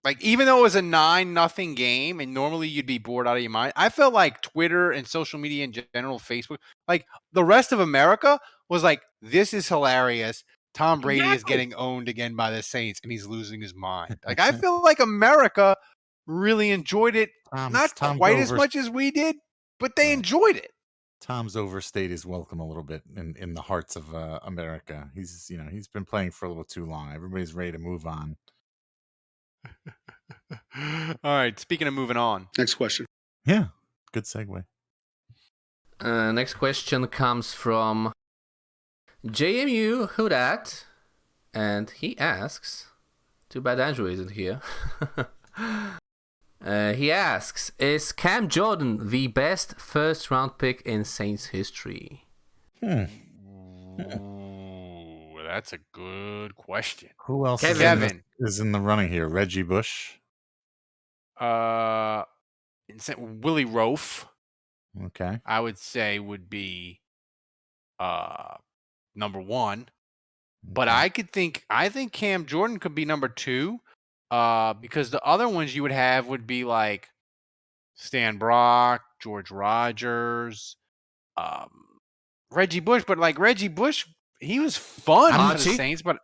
Like, even though it was a 9-0 game, and normally you'd be bored out of your mind, I felt like Twitter and social media in general, Facebook, like the rest of America was like, this is hilarious. Tom Brady is getting owned again by the Saints, and he's losing his mind. Like, I feel like America really enjoyed it, not quite as much as we did, but they enjoyed it. Tom's overstayed his welcome a little bit in the hearts of America. He's been playing for a little too long. Everybody's ready to move on. All right. Speaking of moving on, next question. Yeah, good segue. Next question comes from JMU Who Dat, and he asks, too bad Andrew isn't here. He asks, is Cam Jordan the best first-round pick in Saints history? Ooh, that's a good question. Who else Kevin is in the running here? Reggie Bush? Willie Roaf. Okay. I would say would be number 1. Okay. But I think Cam Jordan could be number 2. Because the other ones you would have would be like Stan Brock, George Rogers, Reggie Bush. But like Reggie Bush, he was fun for the Saints. But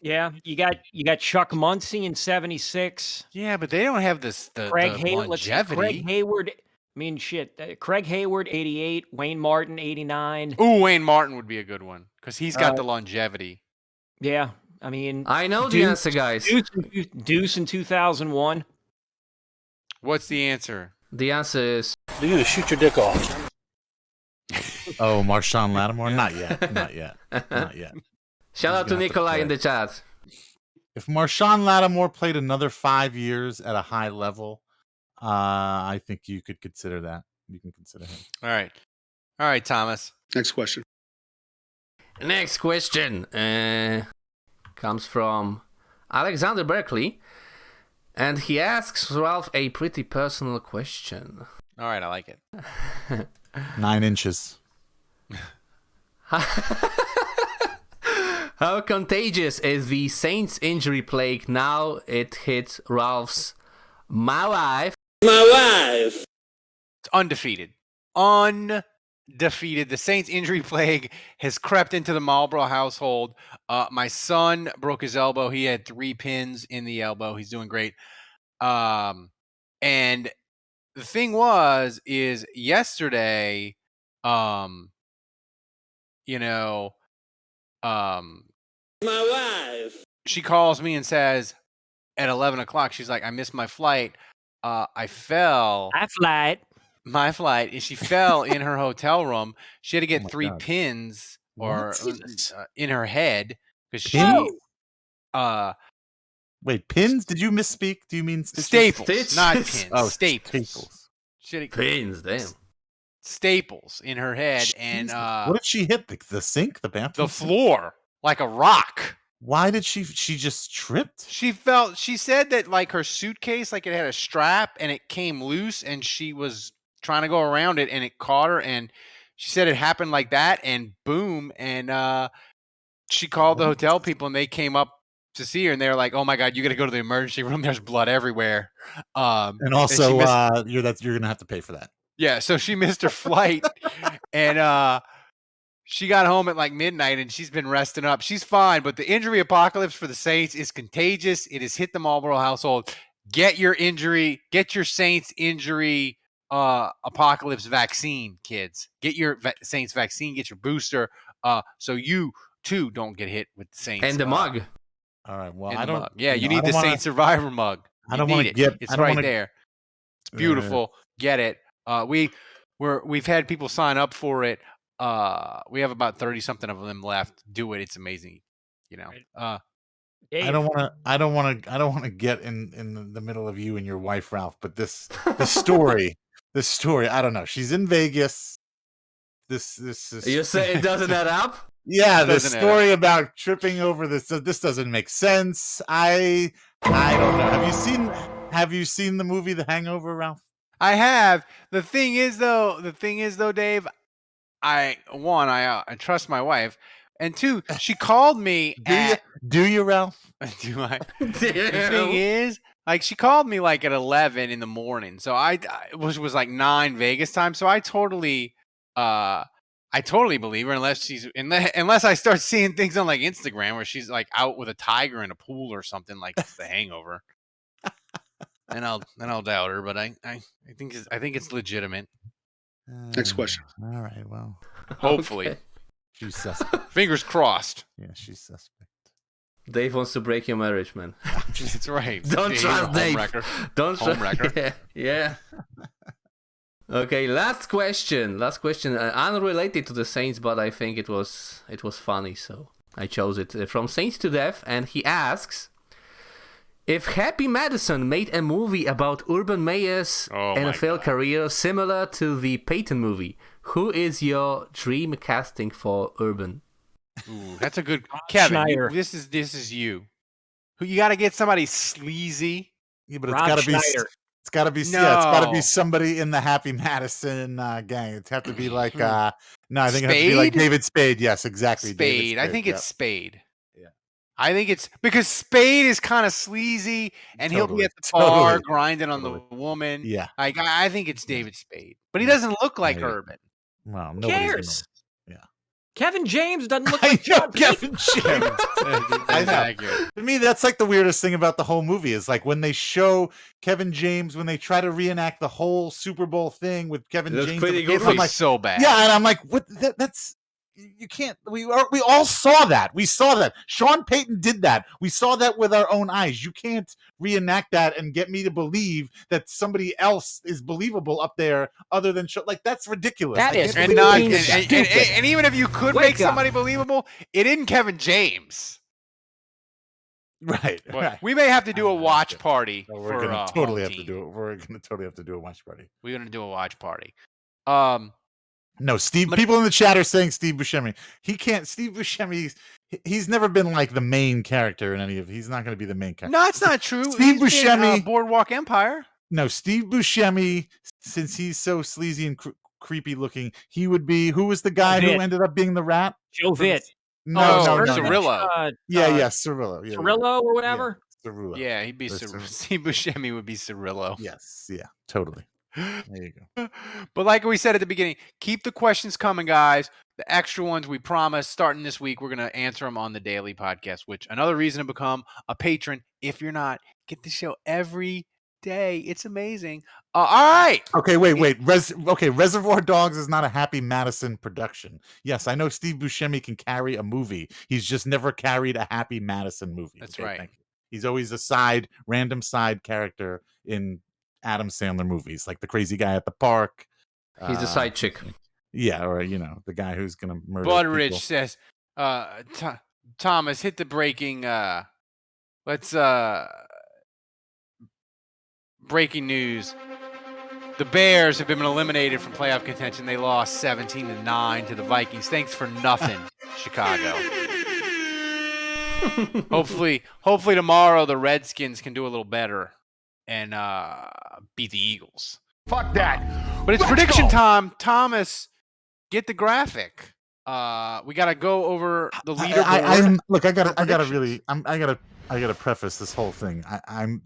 yeah, you got Chuck Muncie in '76. Yeah, but they don't have the longevity. Craig Hayward. I mean, shit. Craig Hayward, 88. Wayne Martin, 89. Ooh, Wayne Martin would be a good one because he's got the longevity. Yeah. I mean, I know the answer, guys. Deuce in 2001. What's the answer? The answer is... You're going to shoot your dick off. Oh, Marshawn Lattimore? Not yet. Not yet. Not yet. Shout out to Nikolai in the chat. If Marshawn Lattimore played another 5 years at a high level, I think you could consider that. You can consider him. All right, Thomas. Next question. Next question comes from Alexander Berkeley, and he asks Ralph a pretty personal question. All right, I like it. 9 inches. How contagious is the Saints injury plague now it hit Ralph's my wife? It's undefeated. Undefeated. The Saints injury plague has crept into the Marlborough household. My son broke his elbow. He had 3 pins in the elbow. He's doing great. And the thing is yesterday, my wife. She calls me and says at 11 o'clock, she's like, I missed my flight. I fell. My flight. And she fell in her hotel room. She had to get 3 pins in her head because she. Wait, pins? Did you misspeak? Do you mean staples? Not pins. Oh, staples. Pins, damn. Staples in her head, and what did she hit? The sink, the bathroom, the floor, like a rock. Why did she just tripped? She said that like her suitcase, like it had a strap and it came loose and she was trying to go around it and it caught her, and she said it happened like that and boom, and she called the hotel people and they came up to see her and they're like, oh my God, you got to go to the emergency room. There's blood everywhere. And also you're going to have to pay for that. Yeah. So she missed her flight and, she got home at like midnight and she's been resting up. She's fine, but the injury apocalypse for the Saints is contagious. It has hit the Marlborough household. Get your Saints injury apocalypse vaccine, kids. Get your Saints vaccine. Get your booster, so you too don't get hit with the Saints. And the mug. All right. Well, I don't. Mug. Yeah, you need the Saints Survivor mug. I don't want to get. It's right there. It's beautiful. Get it. We've had people sign up for it. We have about 30 something of them left. Do it. It's amazing. I don't want to get in the middle of you and your wife, Ralph, but this story, I don't know. She's in Vegas. This is. You say it doesn't add up? Yeah, the story about tripping over this doesn't make sense. I don't know. Have you seen the movie The Hangover, Ralph? I have. The thing is though, Dave, I trust my wife, and 2, she called me. Do you, Ralph? Do I? The thing is, like, she called me like at 11 in the morning, so it was like 9 Vegas time. So I totally believe her, unless I start seeing things on like Instagram where she's like out with a tiger in a pool or something like it's The Hangover. And I'll doubt her, but I think it's legitimate. Next question. All right, well. Hopefully. Okay. She's suspect. Fingers crossed. Yeah, she's suspect. Dave wants to break your marriage, man. That's right. Don't trust Dave. Don't trust. Homewrecker. Yeah. Okay, last question. Unrelated to the Saints, but I think it was funny, so I chose it. From Saints to Death, and he asks, if Happy Madison made a movie about Urban Meyer's NFL career similar to the Peyton movie, who is your dream casting for Urban? Ooh, that's a good Kevin. This is you. Who you got to get somebody sleazy? Yeah, but it's got to be. It's got to be. No. Yeah, it's got to be somebody in the Happy Madison gang. It's have to be like. No, I think it has to be like David Spade. Yes, exactly. Spade. I think it's Spade. I think it's because Spade is kind of sleazy, and he'll be at the bar grinding on the woman. Yeah, I think it's David Spade, but he doesn't look like Urban. Well, who cares? Yeah, Kevin James doesn't look like Kevin James. I know. To me, that's like the weirdest thing about the whole movie is like when they show Kevin James, when they try to reenact the whole Super Bowl thing with Kevin James. It looks so bad. Yeah, and I'm like, what? That's. you can't. We all saw that. We saw that. Sean Payton did that. We saw that with our own eyes. You can't reenact that and get me to believe that somebody else is believable up there other than like that's ridiculous. That is and even if you could make somebody believable, it isn't Kevin James. Right. We may have to do a watch party. We're gonna totally have to do it. We're gonna totally have to do a watch party. We're gonna do a watch party. No, Steve. People in the chat are saying Steve Buscemi. He can't. Steve Buscemi. He's never been like the main character in any of. He's not going to be the main character. No, it's not true. Steve Buscemi, Boardwalk Empire. No, Steve Buscemi. Since he's so sleazy and creepy looking, he would be. Who was the guy who ended up being the rat? Joe Vitt. No, Cirillo. Cirillo. Yeah, Cirillo or whatever. Yeah, Cirillo. Yeah, he'd be Steve Buscemi would be Cirillo. Yes. Yeah. Totally. There you go. But like we said at the beginning, keep the questions coming, guys. The extra ones, we promise, starting this week, we're going to answer them on the daily podcast, which another reason to become a patron. If you're not, get the show every day. It's amazing. All right. Okay, wait. Reservoir Dogs is not a Happy Madison production. Yes, I know Steve Buscemi can carry a movie. He's just never carried a Happy Madison movie. That's right. Thank you. He's always a random side character in Adam Sandler movies, like the crazy guy at the park. He's a side chick. Yeah, or the guy who's gonna murder Butteridge people. says, Thomas, hit the breaking breaking news. The Bears have been eliminated from playoff contention. They lost 17-9 to the Vikings. Thanks for nothing, Chicago. Hopefully tomorrow the Redskins can do a little better and beat the Eagles. Fuck that. But it's prediction time. Thomas, get the graphic. We got to go over the leaderboard. I gotta preface this whole thing.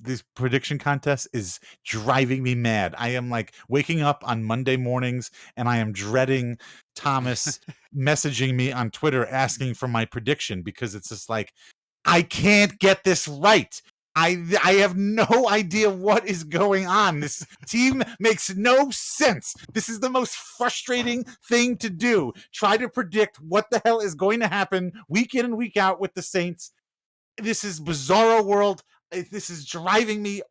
This prediction contest is driving me mad. I am like waking up on Monday mornings and I am dreading Thomas messaging me on Twitter asking for my prediction because it's just like, I can't get this right. I have no idea what is going on. This team makes no sense. This is the most frustrating thing to do. Try to predict what the hell is going to happen week in and week out with the Saints. This is bizarro world. This is driving me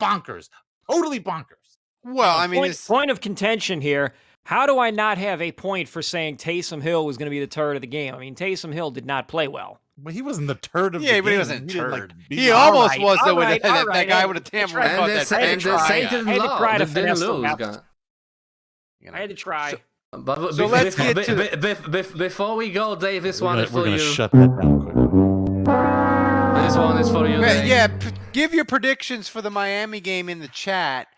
bonkers. Totally bonkers. Well, I mean, point of contention here. How do I not have a point for saying Taysom Hill was going to be the turd of the game? I mean, Taysom Hill did not play well. Well, he wasn't the turd of the game. Yeah, but he wasn't a turd. He almost was, though, with that guy with a tambourine. And the Saints didn't lose. I had to try. But so let's get to before we go, Dave, this one is for you. We're going to shut that down quickly. This one is for you, Dave. Yeah, give your predictions for the Miami game in the chat.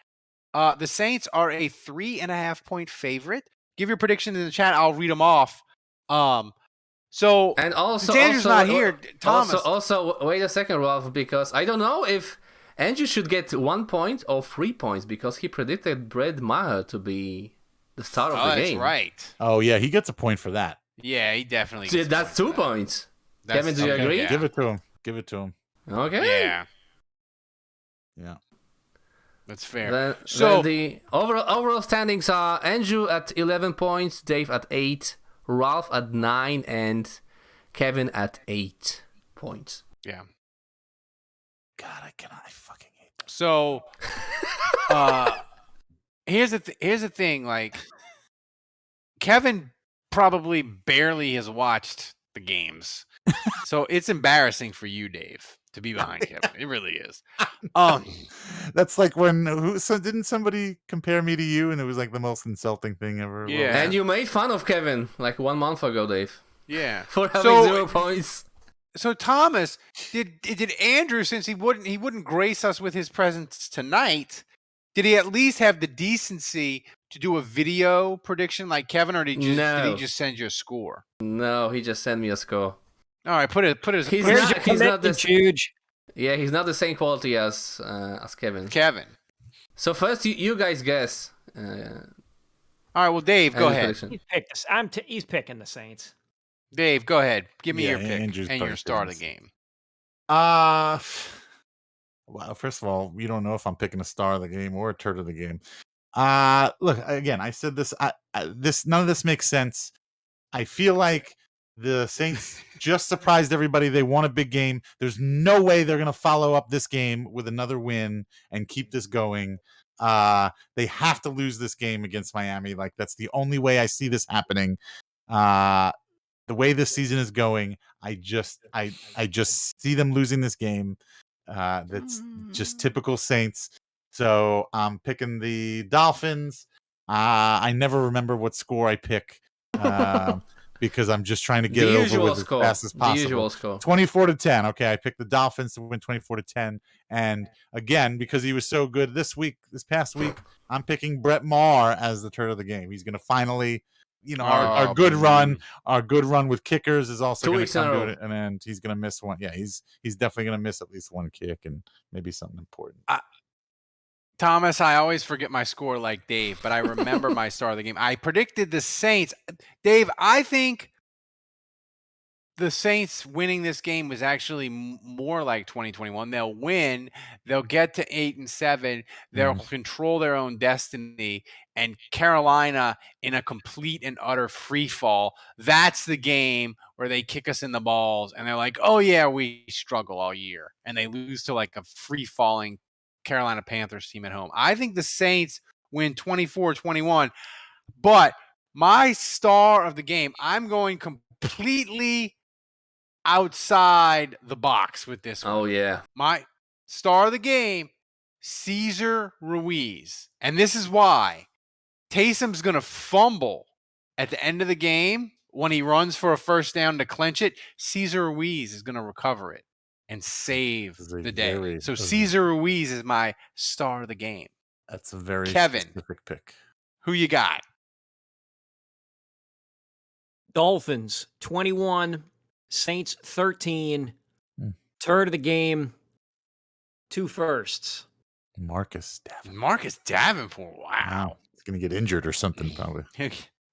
The Saints are a 3.5-point favorite. Give your predictions in the chat. I'll read them off. So and also Andrew's not here. Thomas. Also, wait a second, Ralph, because I don't know if Andrew should get 1 point or 3 points because he predicted Brad Maher to be the star of the game. That's right. Oh yeah, he gets a point for that. Yeah, he definitely gets that's 2 points. Kevin, do you agree? Yeah. Give it to him. Okay. Yeah. That's fair. Then the overall standings are Andrew at 11 points, Dave at 8, Ralph at 9, and Kevin at 8 points. Yeah. God, I fucking hate them. So, here's the thing. Like, Kevin probably barely has watched the games, so it's embarrassing for you, Dave, to be behind Kevin. It really is. That's like didn't somebody compare me to you, and it was like the most insulting thing ever. Yeah, and you made fun of Kevin like 1 month ago, Dave. Yeah, for having 0 points. So Thomas, did Andrew, since he wouldn't grace us with his presence tonight, did he at least have the decency to do a video prediction like Kevin, or did he just send you a score? No, he just sent me a score. All right, put it. He's not this huge. Yeah, he's not the same quality as Kevin. So first, you guys guess. All right, well, Dave, go ahead. He's picking the Saints. Dave, go ahead. Give me your pick and your start of the game. Well, first of all, we don't know if I'm picking a star of the game or a turd of the game. Look, again, I said this. None of this makes sense. I feel like the Saints just surprised everybody. They won a big game. There's no way they're going to follow up this game with another win and keep this going. They have to lose this game against Miami. Like, that's the only way I see this happening. The way this season is going, I just see them losing this game. That's just typical Saints. So I'm picking the Dolphins. I never remember what score I pick because I'm just trying to get it over with as fast as possible. The usual score. 24-10. Okay, I picked the Dolphins to win 24-10. And again, because he was so good this past week, I'm picking Brett Maher as the turn of the game. He's going to finally, our good run with kickers is also going to come to it, and then he's going to miss one. Yeah, he's definitely going to miss at least one kick and maybe something important. Thomas, I always forget my score like Dave, but I remember my start of the game. I predicted the Saints. Dave, I think the Saints winning this game was actually more like 2021. They'll win. They'll get to 8-7. They'll control their own destiny. And Carolina in a complete and utter free fall. That's the game where they kick us in the balls. And they're like, oh, yeah, we struggle all year. And they lose to like a free falling Carolina Panthers team at home. I think the Saints win 24-21. But my star of the game, I'm going completely outside the box with this one. Oh, yeah. My star of the game, Cesar Ruiz. And this is why. Taysom's going to fumble at the end of the game when he runs for a first down to clinch it. Cesar Ruiz is going to recover it and save the day. So Cesar Ruiz is my star of the game. That's a very specific pick. Who you got? Dolphins 21, Saints 13. Turn of the game, 2 firsts. Marcus Davenport. Wow. He's going to get injured or something probably.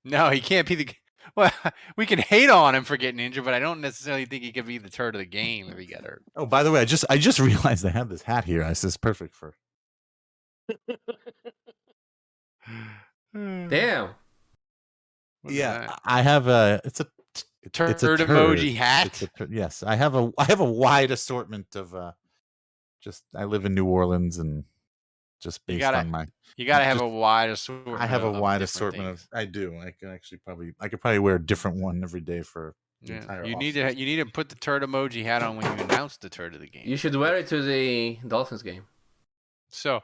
No, he can't be the... Well, we can hate on him for getting injured, but I don't necessarily think he could be the turd of the game if he got hurt. Oh, by the way, I just realized I have this hat here. This is perfect for... Damn. Yeah, I have it's a turd emoji hat. Yes, I have a wide assortment of I live in New Orleans and just based on my... You got to have a wide assortment. I have a wide assortment of... I do. I could probably wear a different one every day for the entire You need to put the turd emoji hat on when you announce the turd of the game. You should wear it to the Dolphins game. So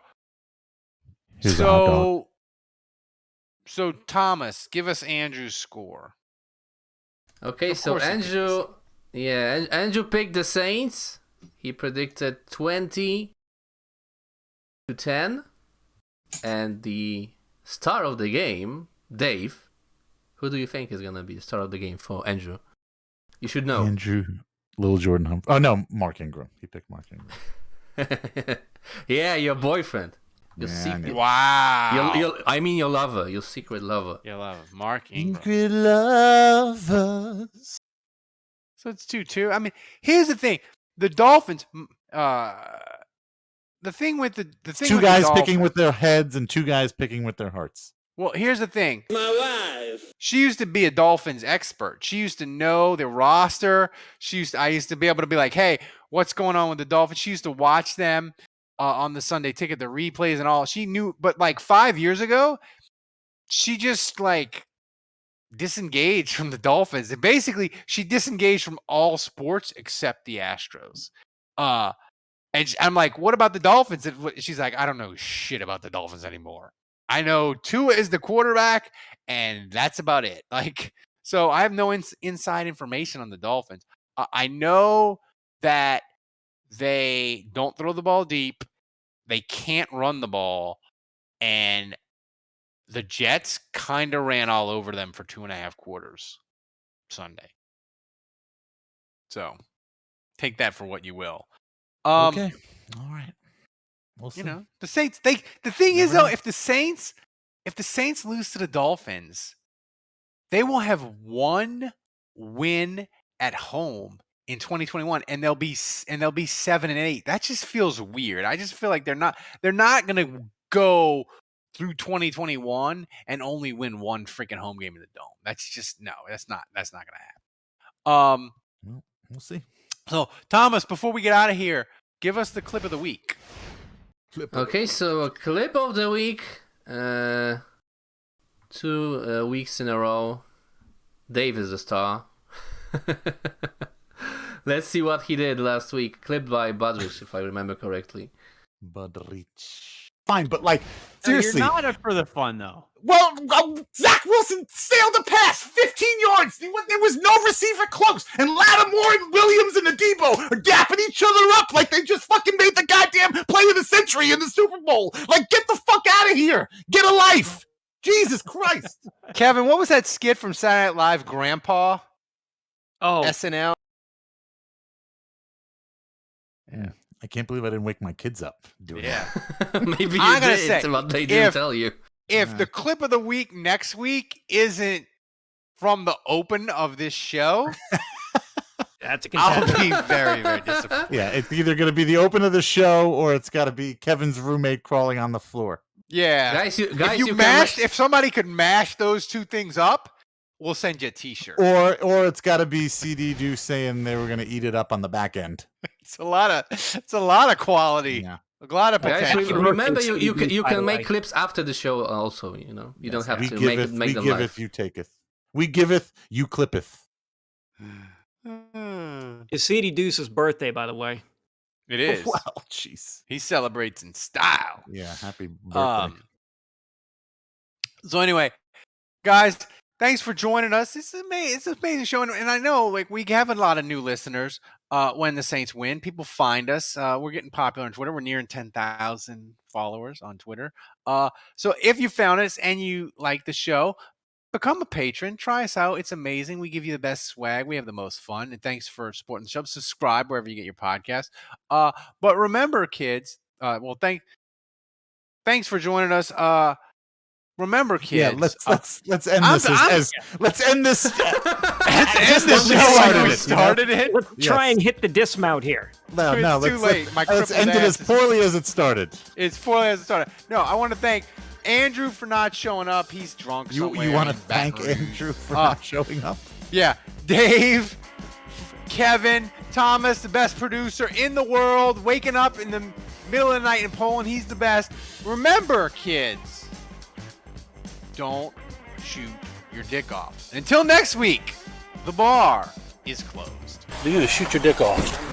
Thomas, give us Andrew's score. Okay, so Andrew picked the Saints. He predicted 20-10. And the star of the game, Dave, who do you think is going to be the star of the game for Andrew? You should know. Andrew, Little Jordan Humphrey. Oh, no, Mark Ingram. He picked Mark Ingram. Yeah, your boyfriend. Your secret. Wow. Your lover. Your secret lover. Your lover. Mark Ingram. Secret lovers. So it's 2-2. I mean, here's the thing. The Dolphins... The thing with the thing two with guys the Dolphins, picking with their heads and 2 guys picking with their hearts. Well, here's the thing. My wife. She used to be a Dolphins expert. She used to know the roster. I used to be able to be like, hey, what's going on with the Dolphins? She used to watch them on the Sunday Ticket, the replays and all. She knew, but like 5 years ago, she just like disengaged from the Dolphins. And basically, she disengaged from all sports except the Astros. And I'm like, what about the Dolphins? And she's like, I don't know shit about the Dolphins anymore. I know Tua is the quarterback, and that's about it. Like, so I have no inside information on the Dolphins. I know that they don't throw the ball deep. They can't run the ball. And the Jets kind of ran all over them for 2.5 quarters Sunday. So take that for what you will. Okay. All right. We'll see. The Saints, the thing is though, if the Saints lose to the Dolphins, they will have 1 win at home in 2021 and they'll be 7-8. That just feels weird. I just feel like they're not going to go through 2021 and only win one freaking home game in the Dome. That's just that's not going to happen. We'll see. So, Thomas, before we get out of here, give us the clip of the week. Okay, so a clip of the week. 2 weeks in a row. Dave is a star. Let's see what he did last week. Clipped by Budrich, if I remember correctly. Budrich. Fine, but like, seriously. You're not up for the fun, though. Well, Zach Wilson sailed a pass 15 yards. There was no receiver close. And Lattimore and Williams and Adebo are dapping each other up like they just fucking made the goddamn play of the century in the Super Bowl. Like, get the fuck out of here. Get a life. Jesus Christ. Kevin, what was that skit from Saturday Night Live, Grandpa? Oh. SNL? Yeah. I can't believe I didn't wake my kids up doing that. Maybe I'm gonna did, say, but they didn't tell you. If the clip of the week next week isn't from the open of this show, that's a I'll be very, very disappointed. Yeah, it's either going to be the open of the show or it's got to be Kevin's roommate crawling on the floor. Yeah. Guys, if somebody could mash those two things up, we'll send you a t-shirt. Or it's got to be CD Do saying they were going to eat it up on the back end. It's a lot of quality. Yeah. A lot of potential. Guys, remember, you can make clips after the show also, you know. You don't have to make them live. We giveth, you taketh. We giveth, you clippeth. It's CD Deuce's birthday, by the way. It is. Well, jeez. He celebrates in style. Yeah, happy birthday. So anyway, guys, thanks for joining us. It's an amazing show, and I know like we have a lot of new listeners. When the Saints win, people find us. We're getting popular on Twitter. We're nearing 10,000 followers on Twitter. So if you found us and you like the show, become a patron. Try us out. It's amazing. We give you the best swag. We have the most fun. And thanks for supporting the show. Subscribe wherever you get your podcast. But remember, kids. Thanks for joining us. Remember, kids. Yeah, let's end this. Let's end this. Let's end this show. We started it. Let's try and hit the dismount here. No, it's too late. Let's end it as poorly as it started. It's poorly as it started. No, I want to thank Andrew for not showing up. He's drunk somewhere. You want to thank Andrew for not showing up? Yeah. Dave, Kevin, Thomas, the best producer in the world, waking up in the middle of the night in Poland. He's the best. Remember, kids, don't shoot your dick off. Until next week, the bar is closed. You're going to shoot your dick off.